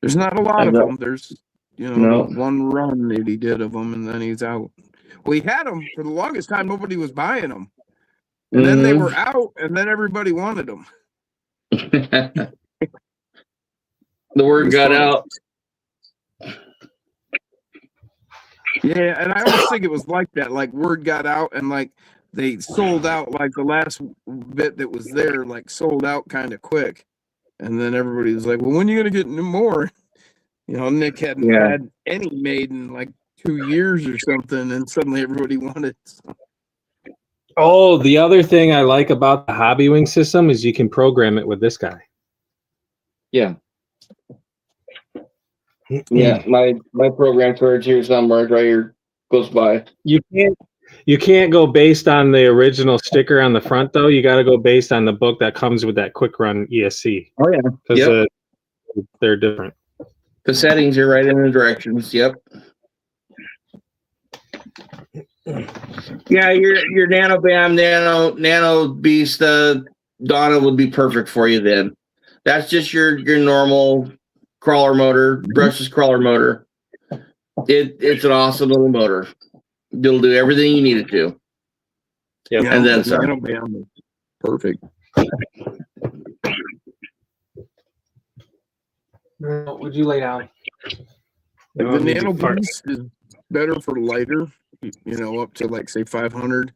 there's not a lot of them. There's one run that he did of them, and then he's out. Well, he had them for the longest time. Nobody was buying them, and then they were out, and then everybody wanted them. The word got out. Yeah, and I always think it was like that. Like word got out, and like they sold out. Like the last bit that was there, like sold out kind of quick, and then everybody was like, "Well, when are you gonna get more?" You know, Nick hadn't had any made in like 2 years or something, and suddenly everybody wanted. So. Oh, the other thing I like about the Hobby Wing system is you can program it with this guy. Yeah. Yeah, my program cards here somewhere, right here, close by. You can't go based on the original sticker on the front though. You got to go based on the book that comes with that Quick Run ESC. Oh yeah, because they're different. The settings are right in the directions. Yep. Yeah, your Nano BAM, Nano Beast, Donna would be perfect for you then. That's just your normal crawler motor, brushless crawler motor. It's an awesome little motor. It'll do everything you need it to. Yep. Yeah, and then some. Nano BAM is perfect. Would you lay down? The Nano Beast is better for lighter, up to like say 500.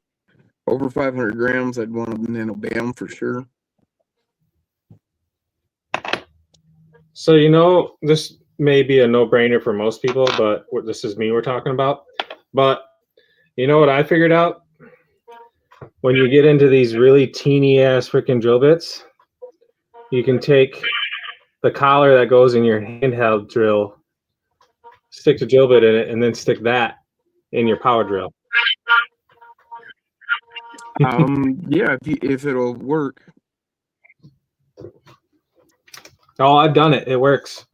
Over 500 grams, I'd want a Nano BAM for sure. So, this may be a no-brainer for most people, but this is me we're talking about. But you know what I figured out? When you get into these really teeny-ass freaking drill bits, you can take the collar that goes in your handheld drill, stick the drill bit in it, and then stick that in your power drill. Yeah, if it'll work. Oh, I've done it. It works.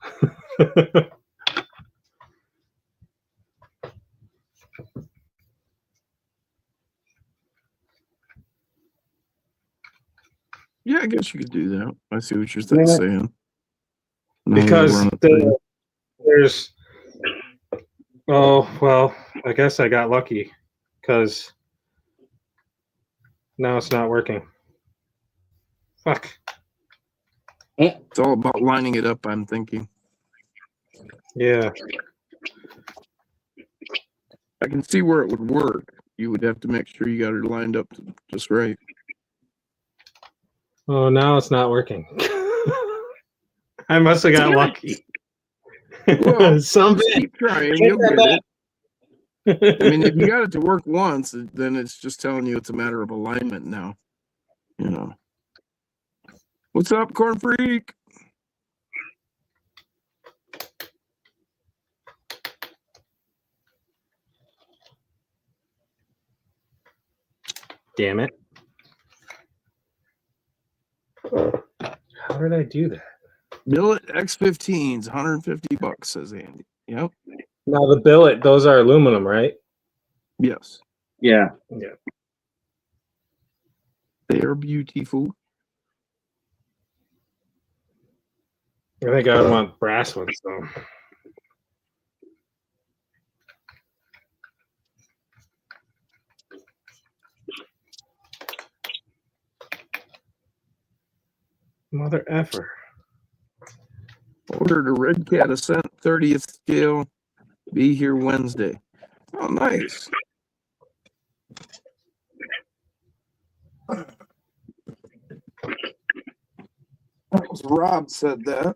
Yeah, I guess you could do that. I see what you're saying. Because there's, I guess I got lucky because now it's not working. Fuck. It's all about lining it up, I'm thinking. Yeah. I can see where it would work. You would have to make sure you got it lined up just right. Oh, now it's not working. I must have got lucky. Well, Something. keep trying. You'll get it. I mean, if you got it to work once, then it's just telling you it's a matter of alignment now. What's up, Corn Freak? Damn it. How did I do that? Billet X15s, $150, says Andy. Yep. Now the billet, those are aluminum, right? Yes. Yeah. Yeah. They are beautiful. I think I would want brass ones though. Mother effer. Ordered a Red Cat Ascent 30th scale. Be here Wednesday. Oh, nice. That was Rob said that.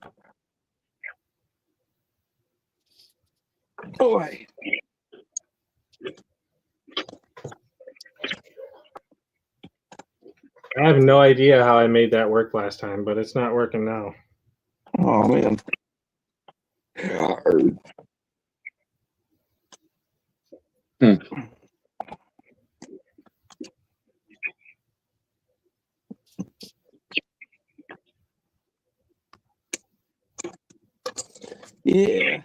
Boy. I have no idea how I made that work last time, but it's not working now. Oh, man. Yeah.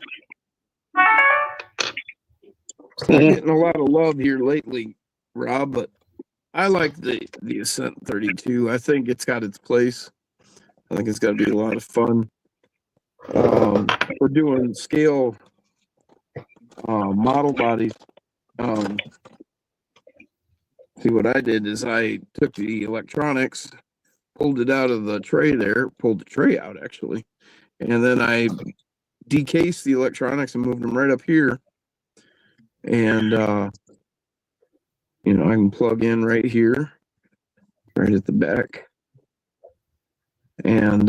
It's not getting a lot of love here lately, Rob, but I like the Ascent 32. I think it's got its place. I think it's got to be a lot of fun. We're doing scale model bodies. See, what I did is I took the electronics, pulled it out of the tray there, pulled the tray out actually, and then I decased the electronics and moved them right up here. And you know, I can plug in right here, right at the back, and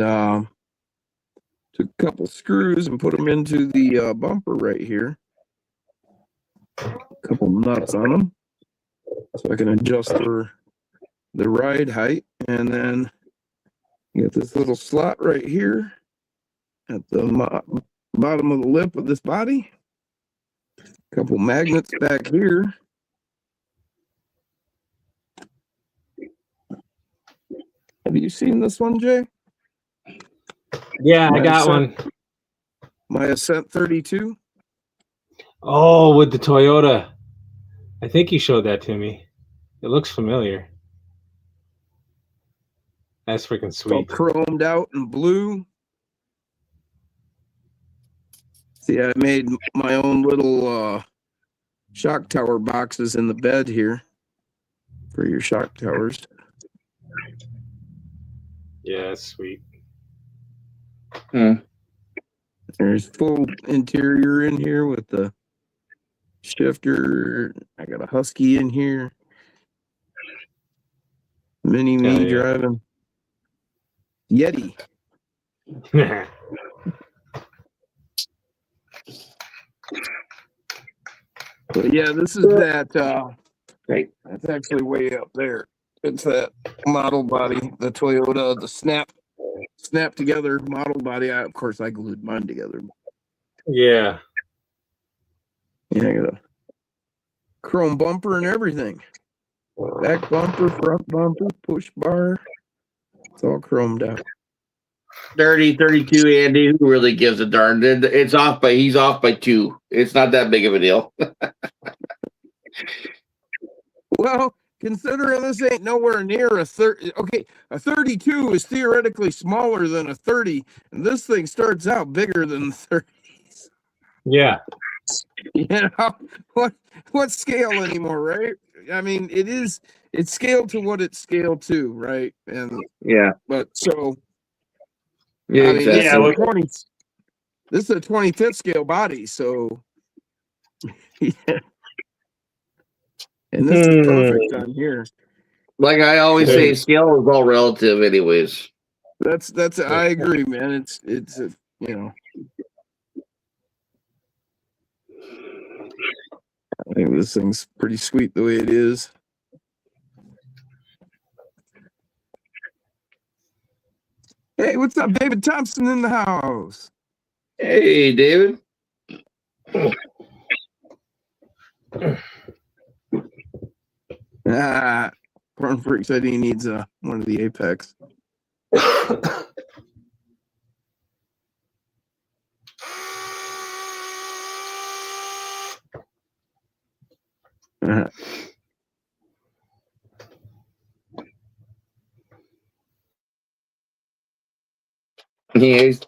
took a couple screws and put them into the bumper right here. A couple nuts on them, so I can adjust for the ride height, and then you get this little slot right here at the bottom of the lip of this body. A couple magnets back here. Have you seen this one, Jay? Yeah, I My got Ascent- one. My Ascent 32. Oh, with the Toyota. I think you showed that to me. It looks familiar. That's freaking It's all sweet. chromed out in blue. See, I made my own little shock tower boxes in the bed here for your shock towers. Yeah, that's sweet. There's full interior in here with the shifter. I got a Husky in here. Mini me Hell yeah. driving. Yeti. But yeah, this is that. Right. That's actually way up there. It's that model body, the Toyota, the snap together model body. Of course, I glued mine together. Yeah. Yeah, I got a chrome bumper and everything. Back bumper, front bumper, push bar. It's all chromed out. 32, Andy. Who really gives a darn? It's off by he's off by 2. It's not that big of a deal. Well, considering this ain't nowhere near a 30, okay, a 32 is theoretically smaller than a 30, and this thing starts out bigger than the 30s. Yeah. You know, what scale anymore, right? I mean, it's scaled to what it's scaled to, right? And Yeah. but so Yeah, I mean, exactly. Yeah, well- this is a 25th scale body, so yeah. And this is perfect on here. Like I always say, scale is all relative, anyways. That's I agree, man. It's a, you know. I think this thing's pretty sweet the way it is. Hey, what's up, David Thompson in the house? Hey, David. Corn Freak said he needs one of the Apex. Yes.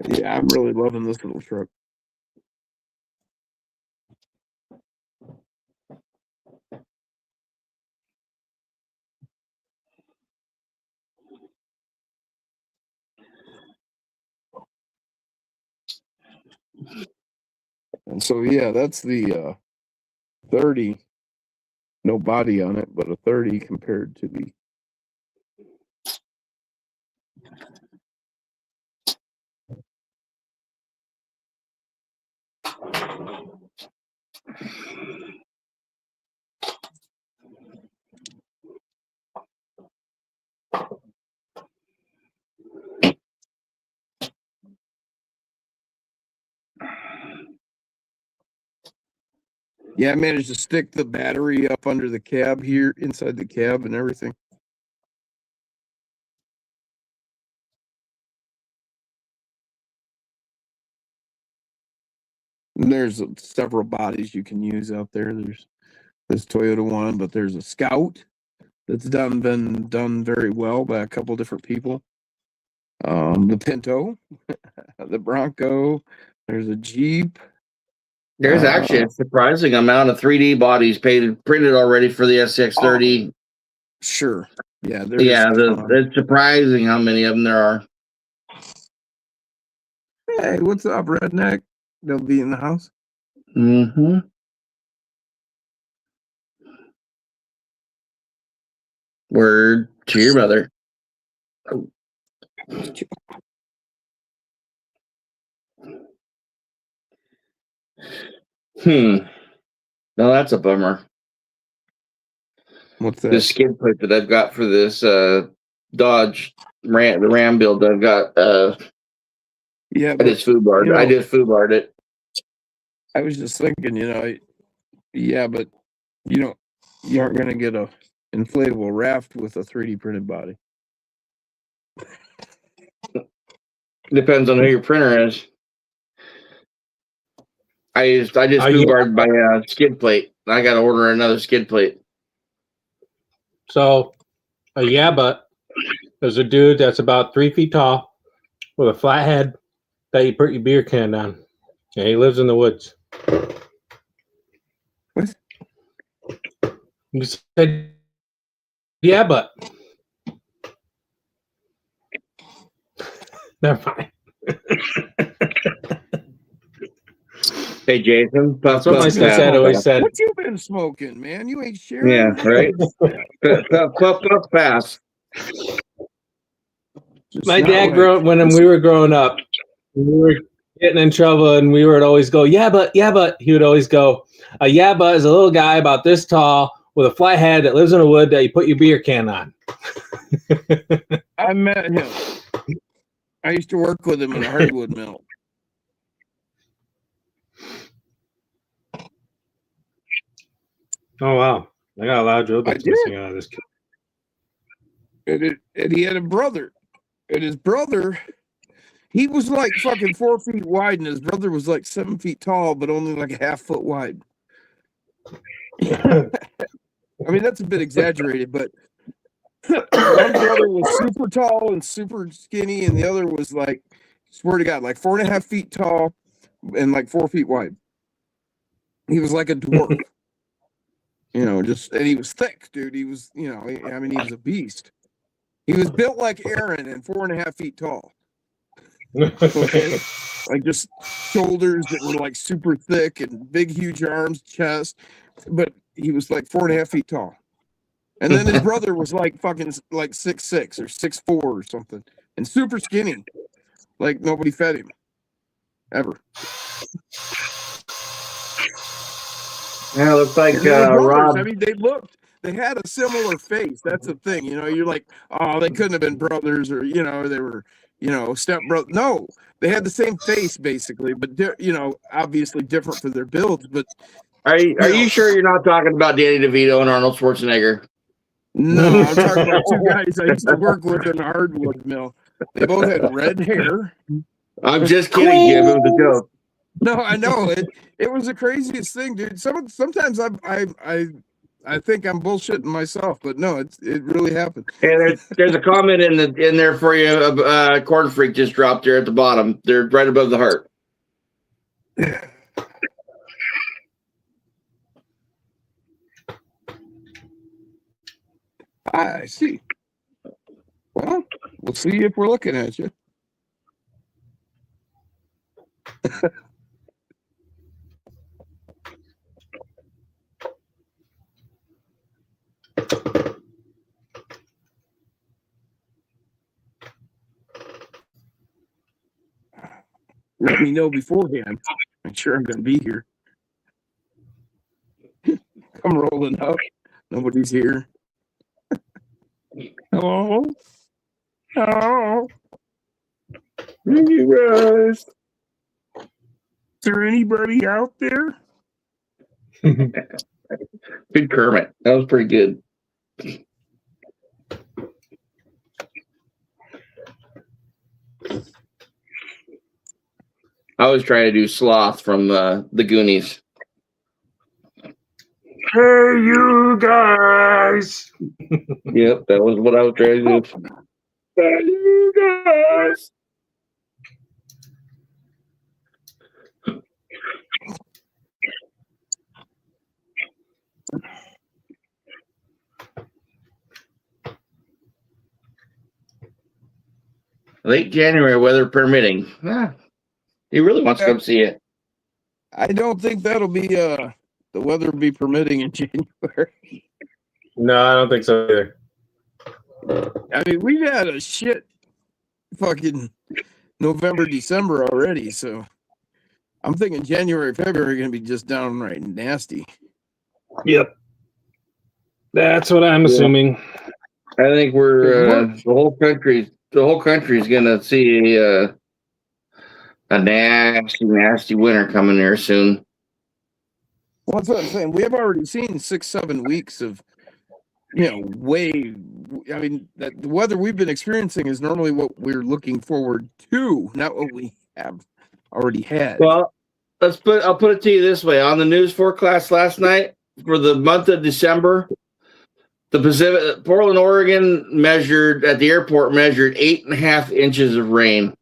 Yeah, I'm really loving this little truck. And so yeah, that's the 30. No body on it, but a 30 compared to the Yeah, I managed to stick the battery up under the cab here, inside the cab and everything. And there's several bodies you can use out there. There's this Toyota one, but there's a Scout that's been done very well by a couple different people. The Pinto, the Bronco. There's a Jeep. There's actually a surprising amount of 3D bodies printed already for the SCX30. Sure. Yeah. It's surprising how many of them there are. Hey, what's up, redneck? They'll be in the house. Mm-hmm. Word to your mother. No, that's a bummer. What's that? The skid plate that I've got for this Dodge the Ram build I've got. Yeah, I just foobarred it. I was just thinking, yeah, but you aren't gonna get a inflatable raft with a 3D printed body. Depends on who your printer is. I just foobarred my skid plate. I got to order another skid plate. So, but there's a dude that's about 3 feet tall with a flat head that you put your beer can on. And he lives in the woods. What? You said, yeah, but. Never mind. Hey, Jason. That's what my dad always said. What you been smoking, man? You ain't sharing. Yeah, right. Puff fast. My dad grew up when we were growing up. We were getting in trouble, and we would always go, yeah, but. He would always go, a yabba is a little guy about this tall with a flat head that lives in a wood that you put your beer can on. I met him. I used to work with him in a hardwood mill. Oh, wow. I got a lot of drill bits missing out of this kid. And he had a brother. And his brother, he was like fucking 4 feet wide, and his brother was like 7 feet tall, but only like a half foot wide. I mean, that's a bit exaggerated, but one brother was super tall and super skinny, and the other was like, swear to God, like 4.5 feet tall and like 4 feet wide. He was like a dwarf. And he was thick, dude. He was, he was a beast. He was built like Aaron and 4.5 feet tall. Okay. Like just shoulders that were like super thick and big, huge arms, chest. But he was like 4.5 feet tall. And then his brother was like fucking like 6'6" or 6'4" or something. And super skinny. Like nobody fed him. Ever. Yeah, it looks like Rob. I mean, they had a similar face. That's the thing. You're like, oh, they couldn't have been brothers, or they were, step brother. No, they had the same face basically, but obviously different for their builds. But are you sure you're not talking about Danny DeVito and Arnold Schwarzenegger? No, I'm talking about two guys I used to work with in a hardwood mill. They both had red hair. I'm just kidding, Jim. It was a joke. No, I know it. It was the craziest thing, dude. Sometimes I think I'm bullshitting myself, but no, it really happened. And there's a comment in there for you. Corn Freak just dropped there at the bottom. They're right above the heart. I see. Well, we'll see if we're looking at you. Let me know beforehand. Make sure I'm going to be here. Come rolling up. Nobody's here. Hello? Hello? You guys? Is there anybody out there? Good Kermit. That was pretty good. I was trying to do Sloth from the Goonies. Hey, you guys! Yep, that was what I was trying to do. Hey, you guys! Late January, weather permitting. He really wants to come see it. I don't think that'll be the weather will be permitting in January. No, I don't think so either. I mean, we've had a shit fucking November, December already, so I'm thinking January, February are gonna be just downright nasty. Yep. That's what I'm assuming. I think we're the whole country's gonna see a nasty winter coming there soon. Well, that's what I'm saying. We have already seen 6-7 weeks of, way. I mean, the weather we've been experiencing is normally what we're looking forward to, not what we have already had. Well, I'll put it to you this way. On the news forecast last night for the month of December, the Portland, Oregon at the airport measured 8.5 inches of rain.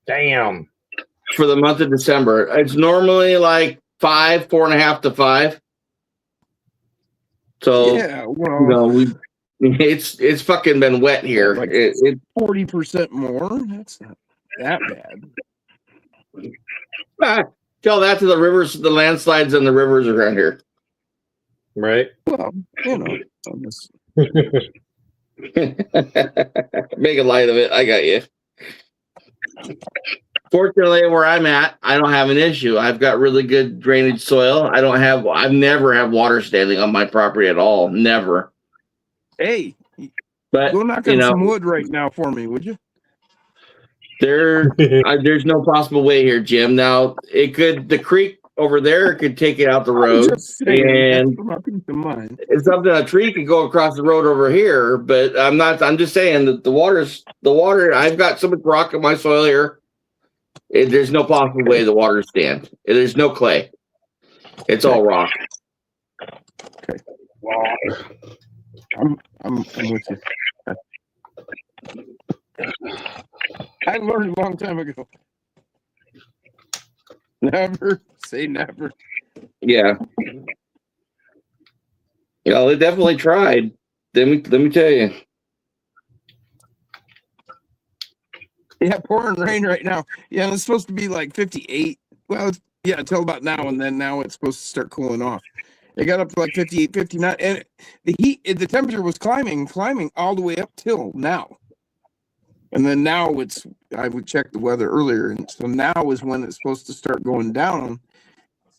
Damn. For the month of December. It's normally like 4.5 to 5. So yeah, well, it's fucking been wet here. Like 40% more. That's not that bad. Tell that to the rivers, the landslides and the rivers around here. Right. Well, Make a light of it. I got you. Fortunately, where I'm at, I don't have an issue. I've got really good drainage soil. I've never had water standing on my property at all. Never. Hey, but go knock on some wood right now for me, would you? There's no possible way here, Jim. Now the creek over there could take it out the road, and a tree could go across the road over here. But I'm just saying that the water. I've got so much rock in my soil here. There's no possible way the water stands. There's no clay. It's all rock. Okay. Wow. I'm with you. I learned a long time ago. Never say never. Yeah. They definitely tried. Let me tell you. Yeah, pouring rain right now. Yeah, and it's supposed to be like 58. Well, until about now, and then now it's supposed to start cooling off. It got up to like 58, 59, and the temperature was climbing all the way up till now. And then now I would check the weather earlier, and so now is when it's supposed to start going down,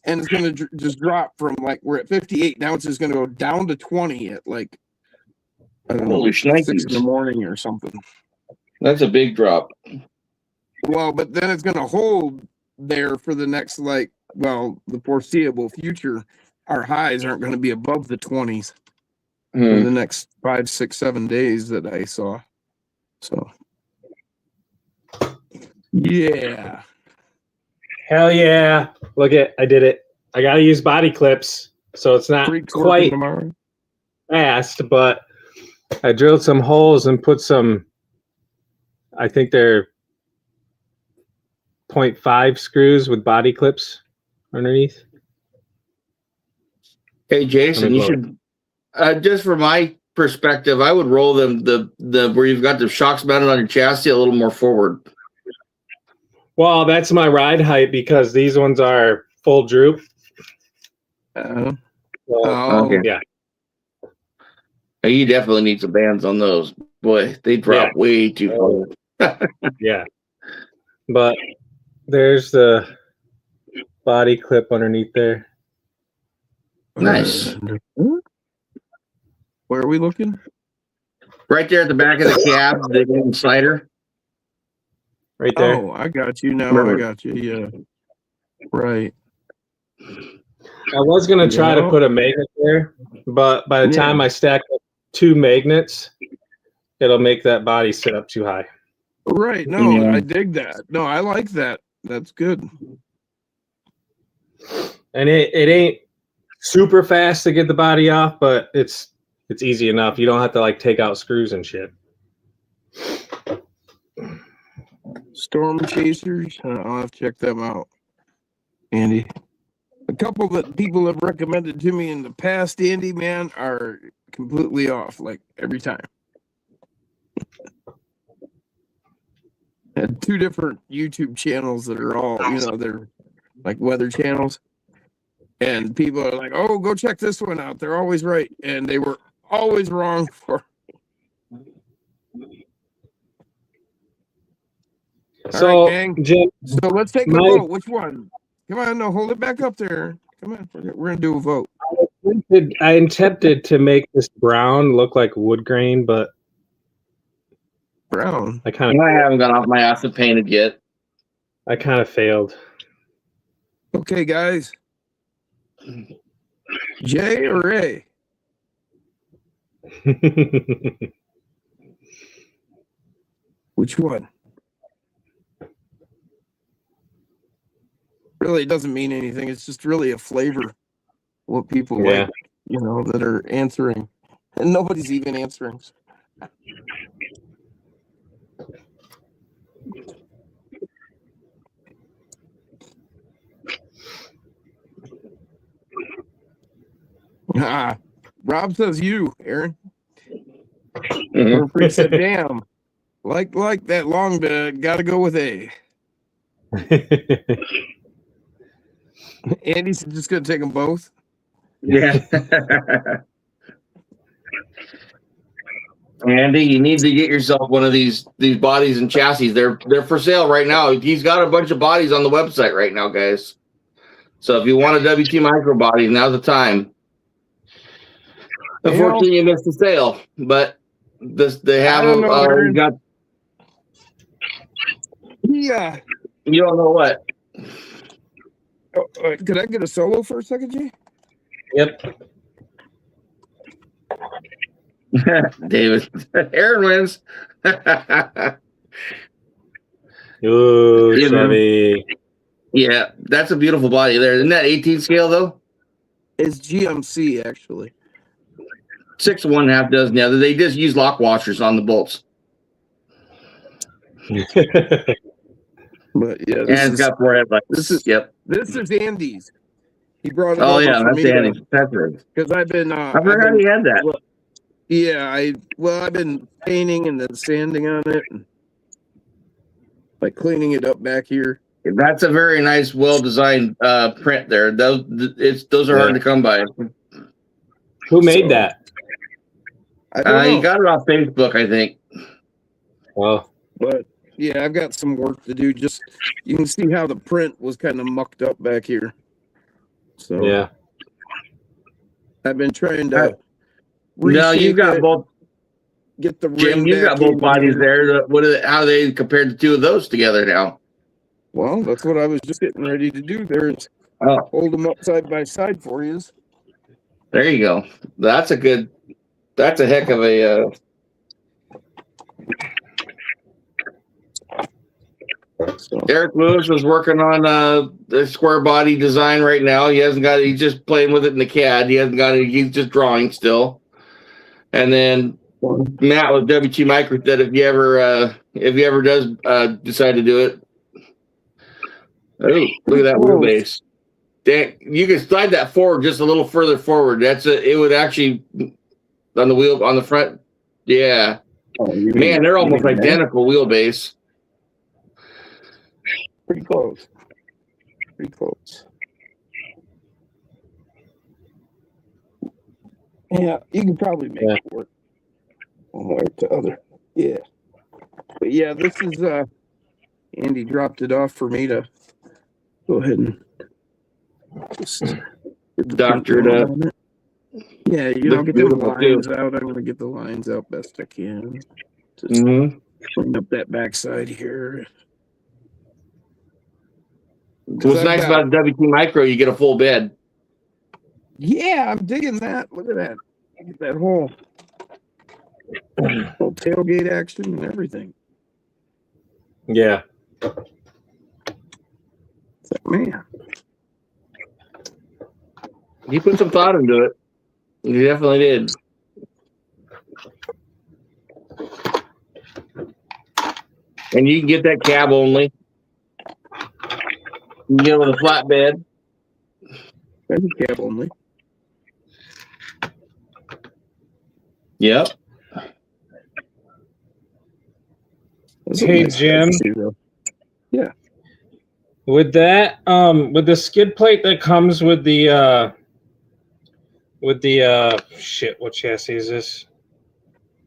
and it's going to just drop from like we're at 58. Now it's just going to go down to 20 at like, I don't know, 6 in the morning or something. That's a big drop. Well, but then it's going to hold there for the next, the foreseeable future. Our highs aren't going to be above the 20s for the next 5, 6, 7 days that I saw. So, yeah. Hell yeah. I did it. I got to use body clips. So it's not Freaks working quite tomorrow. fast, but I drilled some holes and put some, I think they're 0.5 screws with body clips underneath. Hey, Jason, you should, just from my perspective, I would roll them the where you've got the shocks mounted on your chassis a little more forward. Well, that's my ride height because these ones are full droop. Oh, Okay. Yeah. You definitely need some bands on those. Boy, they drop way too far. Yeah. But there's the body clip underneath there. Nice. Where are we looking? Right there at the back of the cab, the little slider. Right there. Oh, I got you now. I got you. Yeah. Right. I was going to try to put a magnet there, but by the time I stack up 2 magnets, it'll make that body sit up too high. Right. No, I dig that. No, I like that. That's good. And it ain't super fast to get the body off, but it's easy enough. You don't have to like take out screws and shit. Storm Chasers. I'll have to check them out. Andy. A couple that people have recommended to me in the past, Andy, man, are completely off, like every time. And 2 different YouTube channels that are all, they're like weather channels. And people are like, oh, go check this one out. They're always right. And they were always wrong for. So, right, gang. Jim, So let's take a vote. Which one? Come on, no, hold it back up there. Come on, we're gonna do a vote. I attempted to make this brown look like wood grain, but brown. I haven't gone off my ass and painted yet. I kind of failed. Okay, guys. J or A? Which one? Really, it doesn't mean anything. It's just really a flavor. What people like, that are answering, and nobody's even answering. Rob says you, Aaron. Freak said, "Damn, like that long bit. Got to go with A." Andy's just gonna take them both. Yeah. Andy, you need to get yourself one of these bodies and chassis. They're for sale right now. He's got a bunch of bodies on the website right now, guys. So if you want a WT micro body, now's the time. Unfortunately, you missed the sale, but they have got. Yeah. You don't know what. Could I get a solo for a second, G? Yep. David. Aaron wins. Ooh, Chevy. Yeah, that's a beautiful body there. Isn't that 18 scale, though? It's GMC, actually. 6 1/2 dozen. Yeah, they just use lock washers on the bolts. But yeah, and it's got 4 headlights. This is Andy's. He brought it. Oh yeah, that's Andy's. That's right. Because I've been. I've heard he had that. Well, yeah, I've been painting and then sanding on it, and like cleaning it up back here. That's a very nice, well-designed print there. Those are hard to come by. Who made that? I don't know. You got it off Facebook, I think. Well, but yeah, I've got some work to do. Just you can see how the print was kind of mucked up back here. So yeah, I've been trying to. No, you've got both. Get the Jim, you've got both bodies there. How they compared the 2 of those together now? Well, that's what I was just getting ready to do. There's hold them up side by side for you. There you go. That's a heck of a. So Eric Lewis is working on the square body design right now. He hasn't got it. He's just playing with it in the CAD. He hasn't got it. He's just drawing still. And then Matt with WT Micro said if he ever does decide to do it. Oh, look at that wheelbase. You can slide that forward just a little further forward. It would actually on the front. Yeah. Man, they're almost identical wheelbase. Pretty close. Pretty close. Yeah, you can probably make it work one way or the other. Yeah. But yeah, this is Andy dropped it off for me to go ahead and just doctor it up. Yeah, get the lines out. I'm gonna get the lines out best I can. Just clean up that backside here. What's nice about the WT Micro, you get a full bed. Yeah, I'm digging that. Look at that. Look at that whole tailgate action and everything. Yeah. Man. You put some thought into it. You definitely did. And you can get that cab only. You can get it with a flatbed. There's a cab only. Yep. Hey, Jim. Yeah. With that, with the skid plate that comes with the shit, what chassis is this?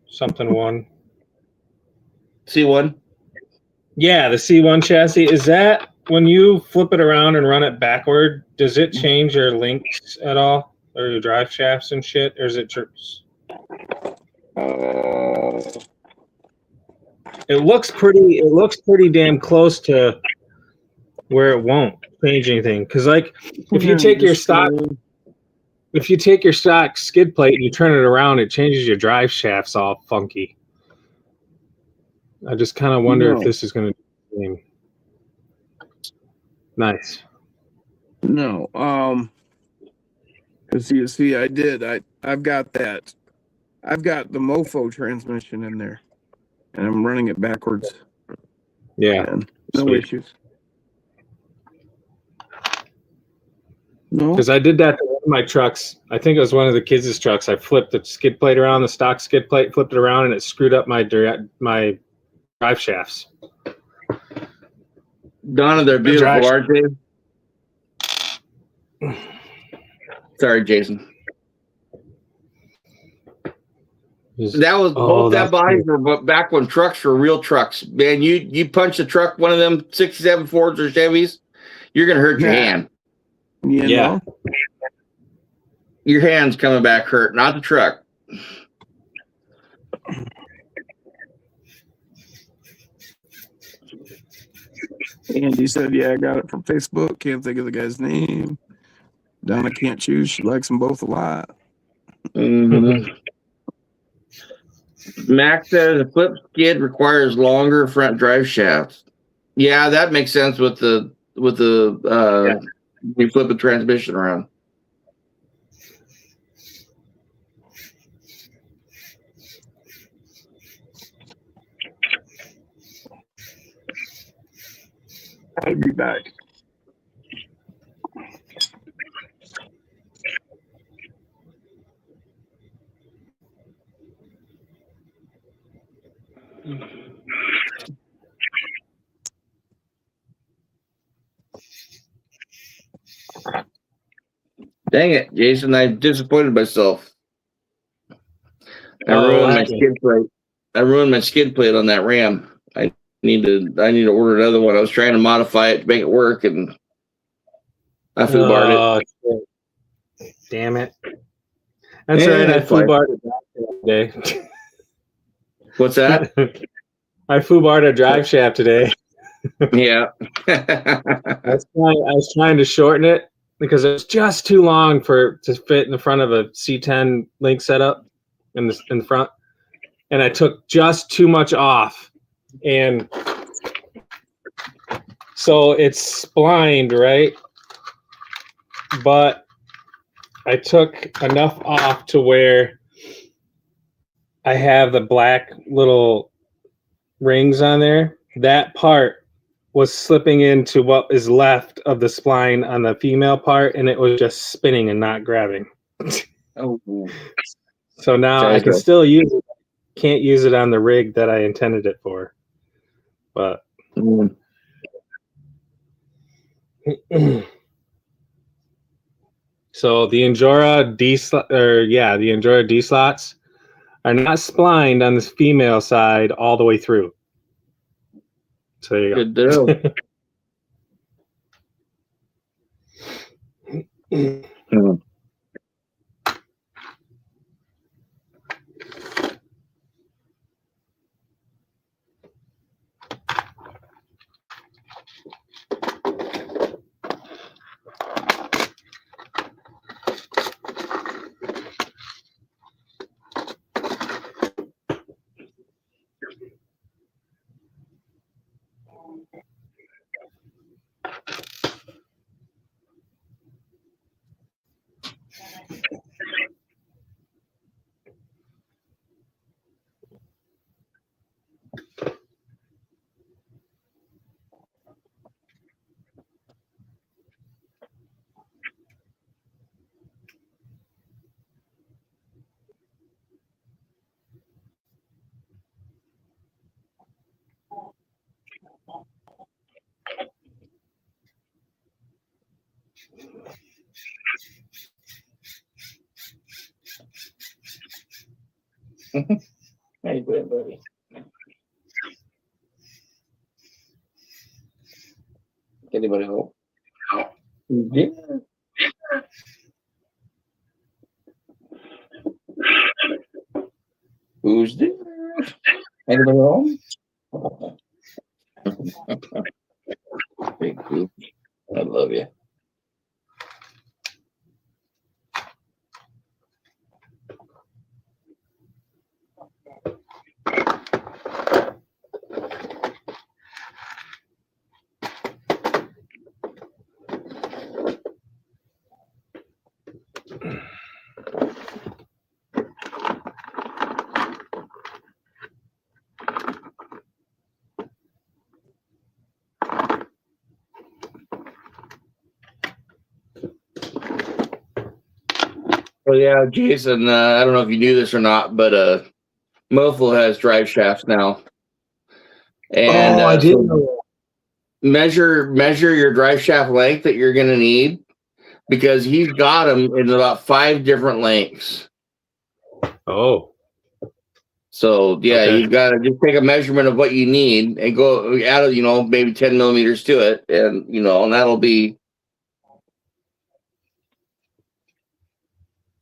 Something one. C1. Yeah, the C1 chassis. Is that when you flip it around and run it backward, does it change your links at all? Or your drive shafts and shit? Or is it It looks pretty damn close to where it won't change anything. Because like if you take your stock skid plate and you turn it around, it changes your drive shafts all funky. I just kind of wonder if this is going to be the same. Nice. No, because you see, I've got the Mofo transmission in there, and I'm running it backwards. Yeah, and no sweet. issues. No, because I did that to one of my trucks. I think it was one of the kids' trucks. I flipped the skid plate around, the stock skid plate, flipped it around, and it screwed up my drive shafts. Donna, they're beautiful, aren't they? Sorry, Jason. That was both that bodies were back when trucks were real trucks. Man, you punch a truck, one of them 67 Fords or Chevys, you're gonna hurt your hand. Yeah. Your hand's coming back hurt, not the truck. Andy said, yeah, I got it from Facebook. Can't think of the guy's name. Donna can't choose. She likes them both a lot. Mm-hmm. Max says a flip skid requires longer front drive shafts. Yeah, that makes sense with the you flip the transmission around. I'll be back. Dang it, Jason! I disappointed myself. I ruined my skid plate. I ruined my skid plate on that Ram. I need to order another one. I was trying to modify it to make it work, and I foobarred it. Damn it! That's right. I foobarred it today. What's that? I foobarred a drive shaft today. Yeah. I was trying to shorten it because it was just too long to fit in the front of a C10 link setup in the front, and I took just too much off, and So it's splined, right? But I took enough off to where I have the black little rings on there. That part was slipping into what is left of the spline on the female part, and it was just spinning and not grabbing. Oh, So now I can Gotcha. still use it. Can't use it on the rig that I intended it for. But mm. so the Enjora D the Enjora D slots are not splined on the female side all the way through. So there you Good deal. go. Mm. How you doing, buddy? Anybody home? Yeah. Who's there? Anybody home? Big goof. I love you. Well, yeah, Jason. I don't know if you knew this or not, but Mofo has drive shafts now, and I so didn't know measure your drive shaft length that you're going to need because he's got them in about 5 different lengths. that. Oh, So yeah, Okay. you've got to just take a measurement of what you need and go add, maybe 10 millimeters to it, and and that'll be.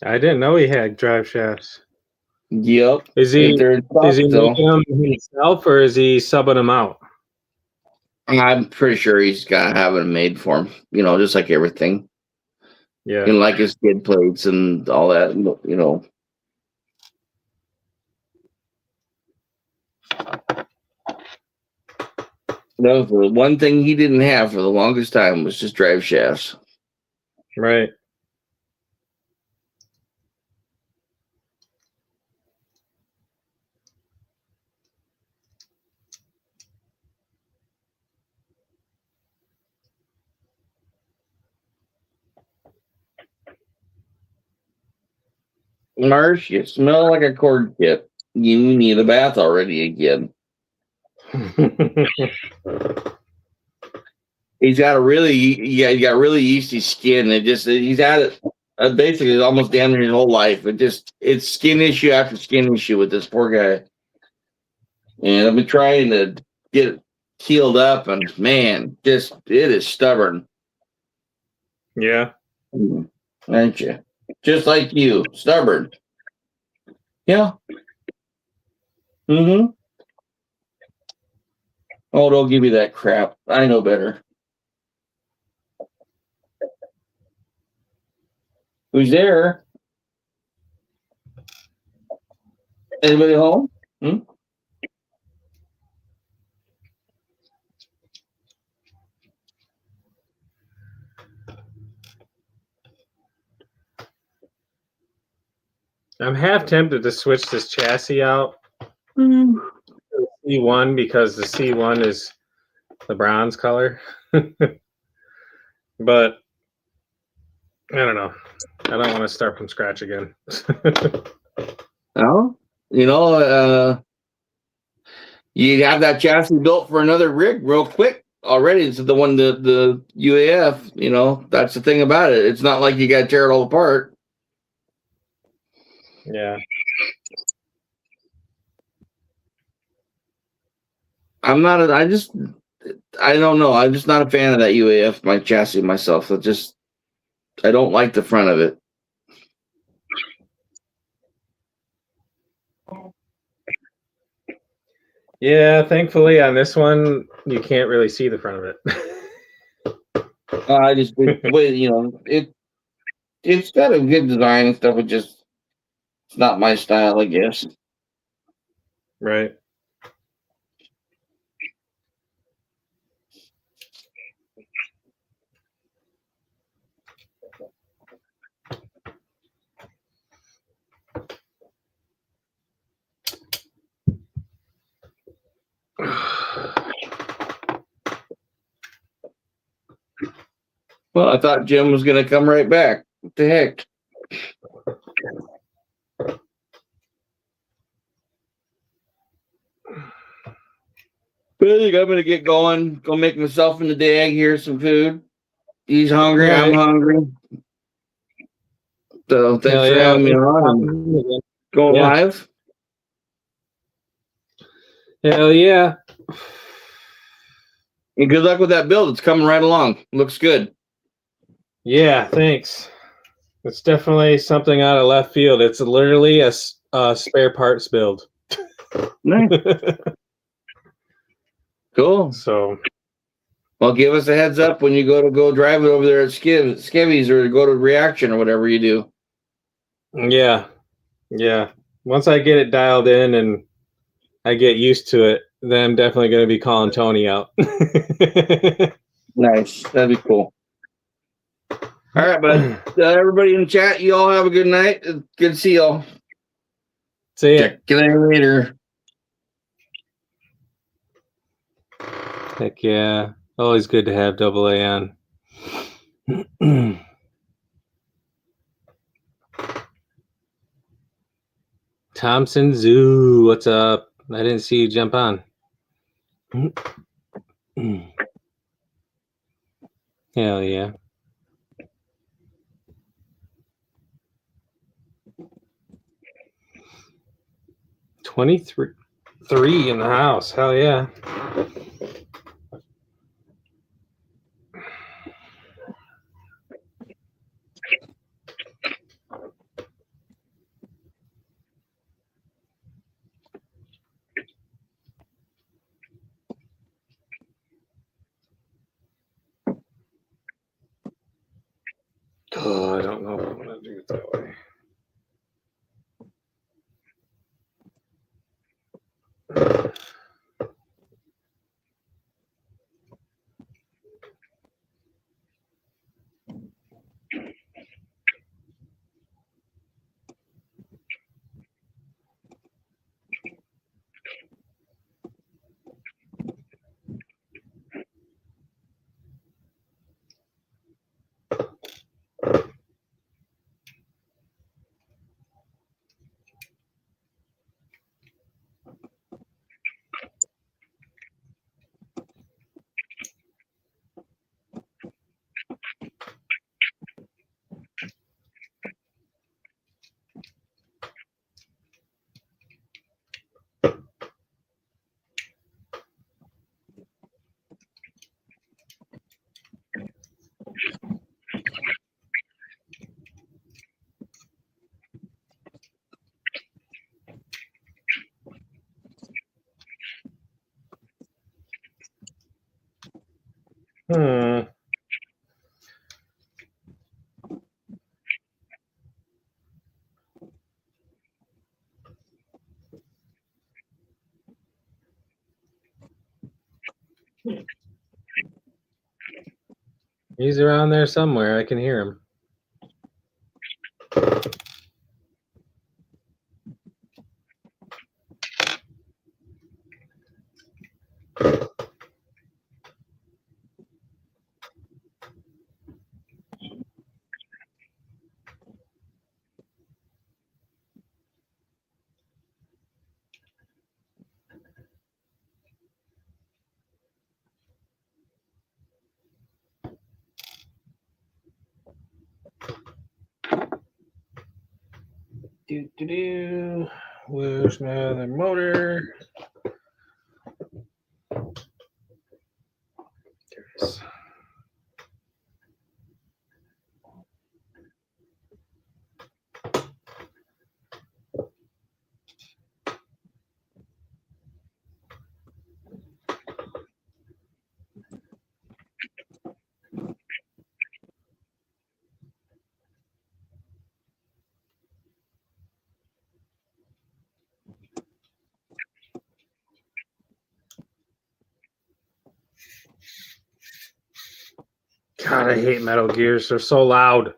I didn't know he had drive shafts. Yep. Is If he they're in stock is he still. making them himself or is he subbing them out? I'm pretty sure he's got to have it made for him. Just like everything. Yeah. Like his skid plates and all that. That was the one thing he didn't have for the longest time was just drive shafts. Right. Marsh, you smell like a cord kit. You need a bath already again. He's got he's got really yeasty skin. He's had it basically almost damn near his whole life. It's skin issue after skin issue with this poor guy. And I've been trying to get it healed up, and man, it is stubborn. Yeah. Aren't you? Just like you, stubborn. Yeah. Mm-hmm. Oh, don't give me that crap. I know better. Who's there? Anybody home? I'm half tempted to switch this chassis out to C1 because the C1 is the bronze color. But I don't know. I don't want to start from scratch again. Well, you have that chassis built for another rig real quick already. It's the one, the UAF, that's the thing about it. It's not like you got to tear it all apart. Yeah. I don't know. I'm just not a fan of that UAF, my chassis myself. I don't like the front of it. Yeah, thankfully on this one you can't really see the front of it. It's got a good design and stuff. It's not my style, I guess. Right. Well, I thought Jim was going to come right back. What the heck? But I think I'm going to get going. Go make myself in the dag here some food. He's hungry. All I'm right. hungry. So thanks Hell for yeah. having me on. Going Yeah. live. Hell yeah. And good luck with that build. It's coming right along. Looks good. Yeah, thanks. It's definitely something out of left field. It's literally a spare parts build. Nice. Cool. So, Well, give us a heads up when you go drive it over there at Skivvies or go to Reaction or whatever you do. yeah. Yeah. Once I get it dialed in and I get used to it, then I'm definitely going to be calling Tony out. Nice. That'd be cool. All right, bud. Everybody in the chat, you all have a good night. Good to see y'all. See ya. Check you later. Heck yeah. Always good to have AA on. Thompson Zoo, what's up? I didn't see you jump on. Hell yeah. Three in the house. Hell yeah. Oh, I don't know if I'm gonna do it that way. Hmm. He's around there somewhere. I can hear him. Where's my other motor? There it is. God, I hate Metal Gears. They're so loud.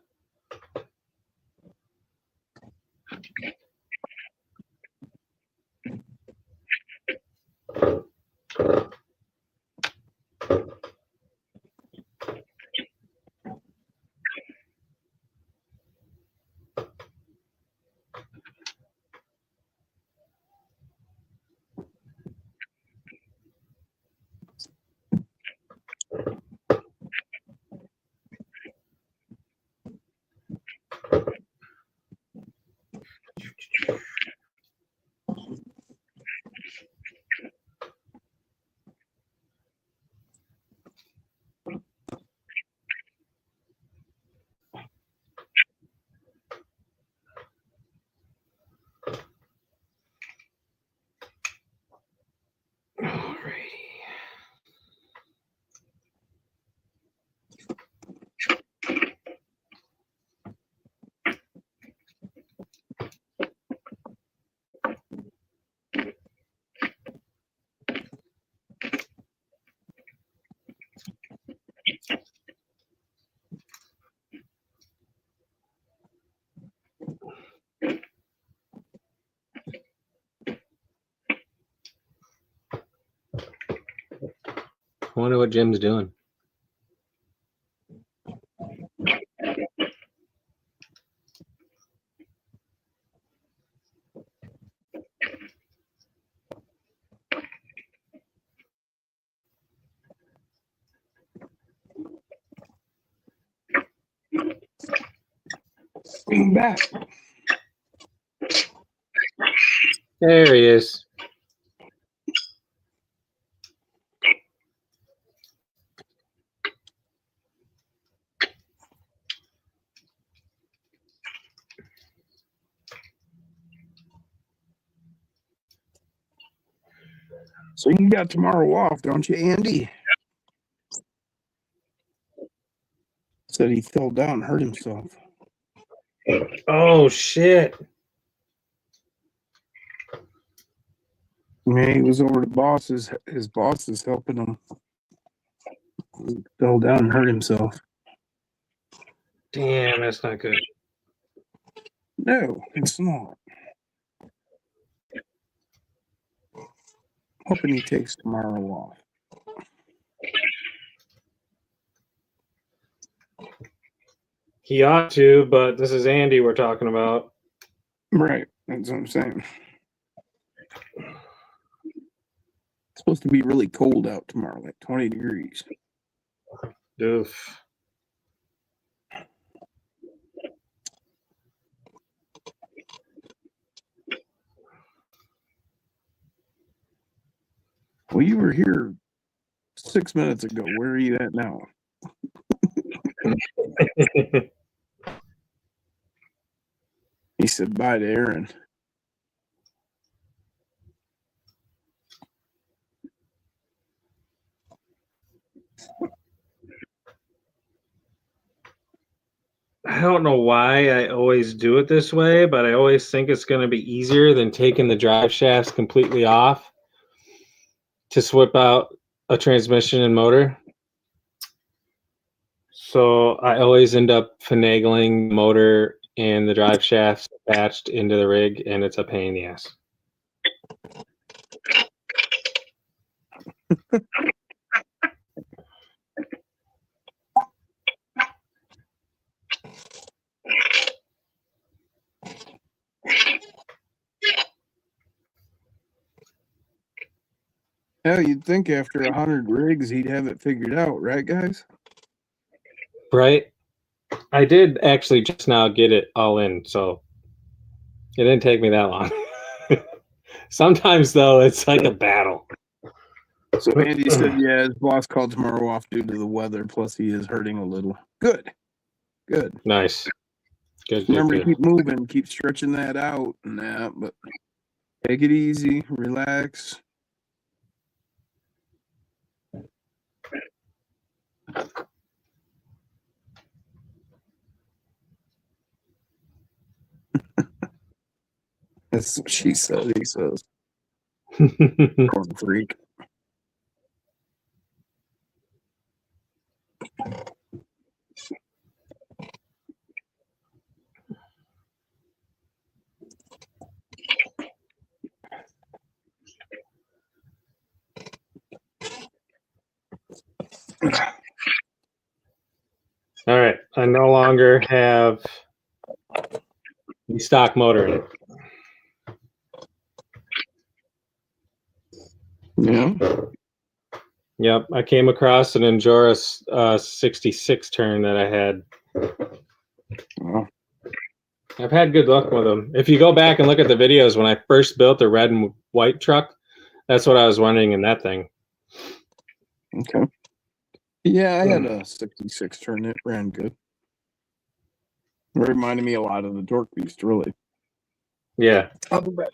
I wonder what Jim's doing. I'm back. There he is. So you got tomorrow off, don't you, Andy? Said he fell down and hurt himself. Oh, shit. Yeah, he was over to bosses. His boss is helping him. He fell down and hurt himself. Damn, that's not good. No, it's not. Hoping he takes tomorrow off. He ought to, but this is Andy we're talking about. Right, that's what I'm saying. It's supposed to be really cold out tomorrow, like 20 degrees. Doof. Well, you were here 6 minutes ago. Where are you at now? He said bye to Aaron. I don't know why I always do it this way, but I always think it's going to be easier than taking the drive shafts completely off to swap out a transmission and motor. So I always end up finagling the motor and the drive shafts attached into the rig, and it's a pain in the ass. Yeah, you'd think after 100 rigs he'd have it figured out, right, guys? Right? I did actually just now get it all in, so It didn't take me that long. Sometimes though, it's like a battle. So Andy said, yeah, his boss called tomorrow off due to the weather. Plus, he is hurting a little. Good. Nice. Good. Remember to keep moving, keep stretching that out and that, but take it easy, relax. That's what she said. He says, "Corn freak." All right. I no longer have the stock motor in it. Yeah. Yep. I came across an Endura 66 turn that I had. Well, I've had good luck with them. If you go back and look at the videos when I first built the red and white truck, that's what I was running in that thing. okay. Yeah, I had a 66 turn. It ran good. It reminded me a lot of the Torque Beast, really. Yeah. I'll be back.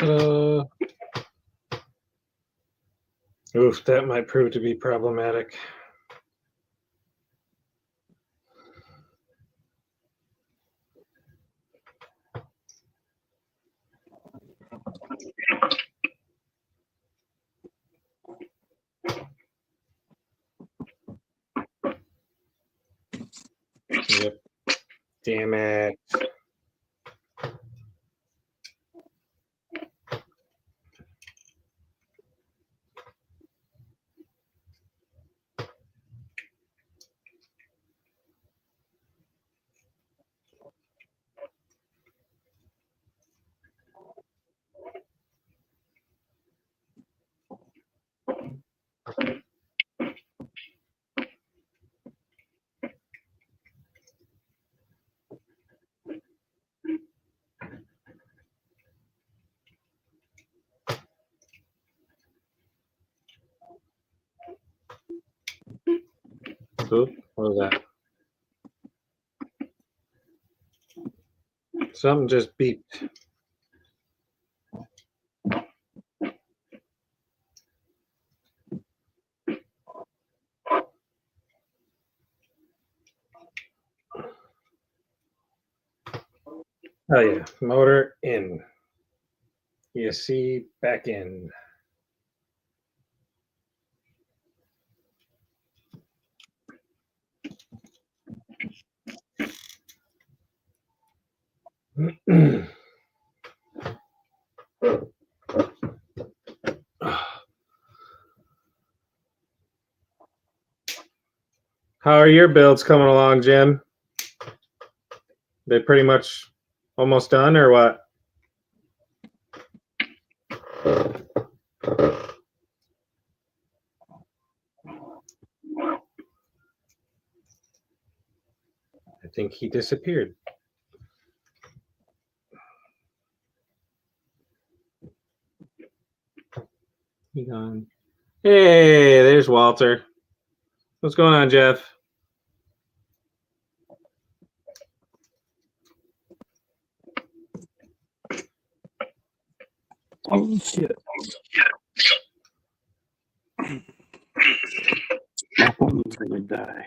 Oh. Oof, that might prove to be problematic. Yep. Damn it. Oop, what was that? Something just beeped. Oh yeah, motor in. ESC back in. How are your builds coming along, Jim? They pretty much almost done, or what? I think he disappeared. He gone. Hey, there's Walter. What's going on, Jeff? Oh shit. My phone is gonna die.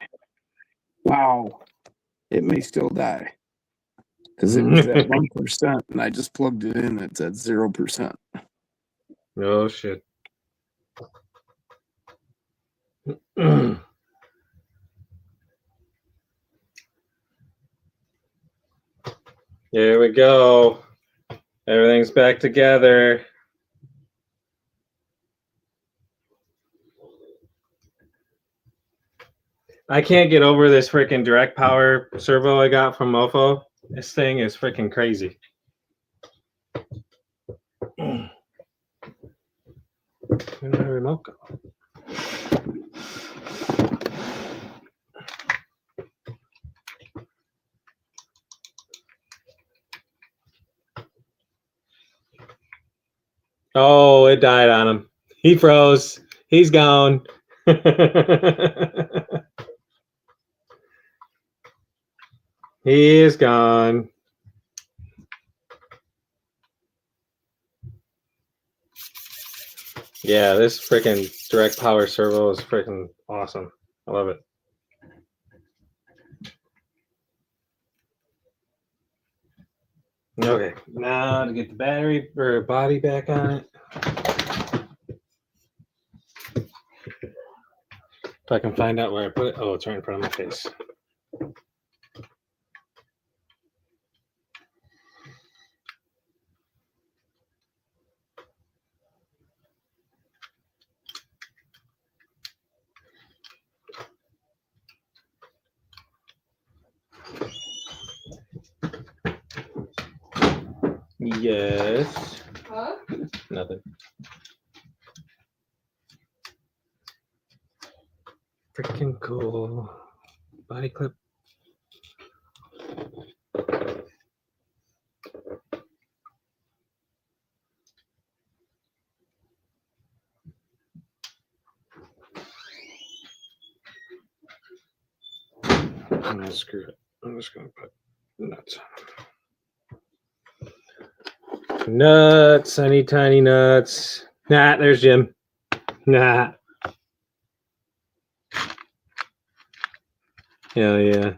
Wow. It may still die. Because it was at 1% and I just plugged it in, it's at 0%. Oh shit. Here we go. Everything's back together. I can't get over this freaking direct power servo I got from Mofo. This thing is freaking crazy. Where did my remote go? Oh, it died on him. He froze. He's gone. He is gone. Yeah, this freaking direct power servo is freaking awesome. I love it. Okay, now to get the battery or body back on it. If I can find out where I put it. Oh, it's right in front of my face. Yes. Huh? Nothing. Freaking cool. Body clip. I'm gonna screw it. I'm just gonna put nuts on them. Nuts. I need tiny nuts. Nah, there's Jim. Nah. Hell yeah.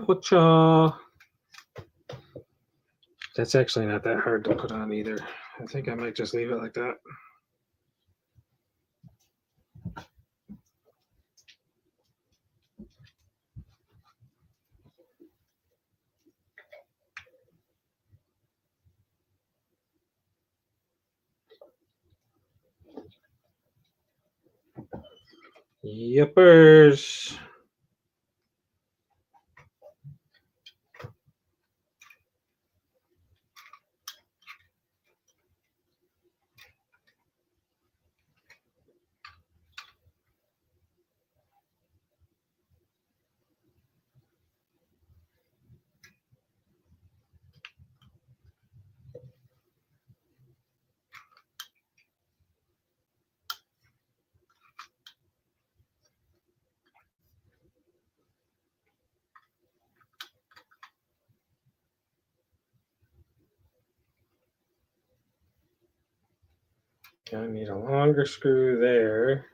Whatcha? That's actually not that hard to put on either. I think I might just leave it like that. Yippers. I need a longer screw there.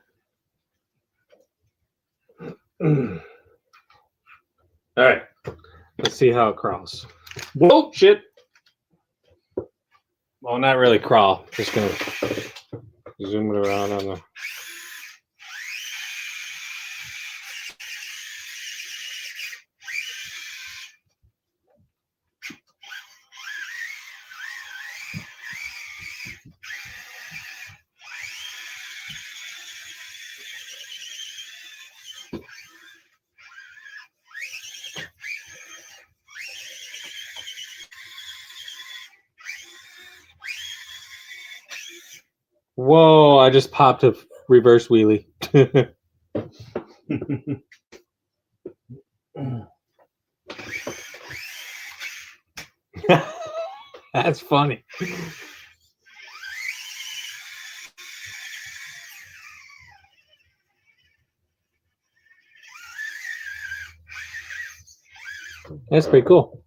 All right. Let's see how it crawls. Whoa, shit. Well, not really crawl. Just going to zoom it around on the... Whoa, I just popped a reverse wheelie. That's funny. That's pretty cool.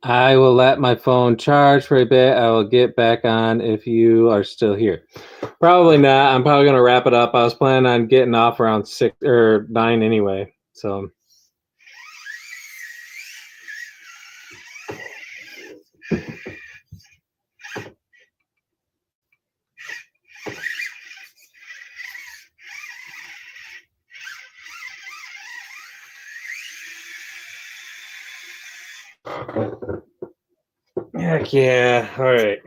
I will let my phone charge for a bit. I will get back on if you are still here. Probably not. I'm probably going to wrap it up. I was planning on getting off around 6 or 9 anyway. So. Heck yeah. All right.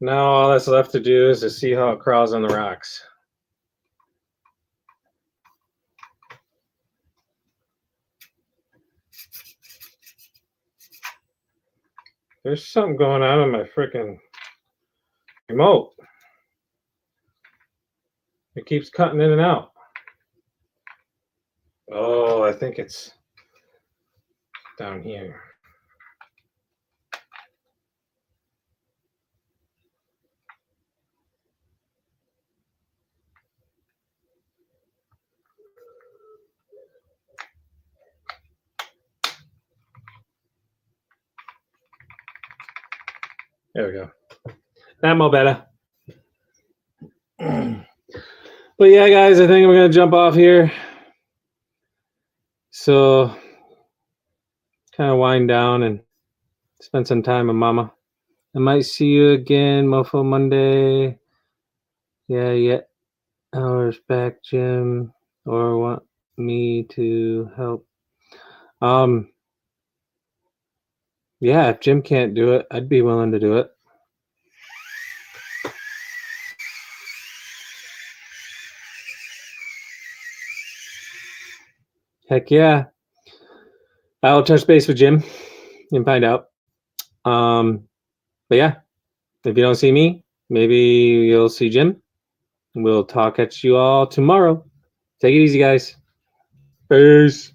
Now all that's left to do is to see how it crawls on the rocks. There's something going on my freaking remote. It keeps cutting in and out. Oh, I think it's down here. There we go. That more better. But yeah, guys, I think I'm going to jump off here. So, kind of wind down and spend some time with Mama. I might see you again, Mofo Monday. Yeah. Hours back, Jim. Or want me to help. Yeah, if Jim can't do it, I'd be willing to do it. Heck yeah. I'll touch base with Jim and find out. But yeah, if you don't see me, maybe you'll see Jim. We'll talk at you all tomorrow. Take it easy, guys. Peace.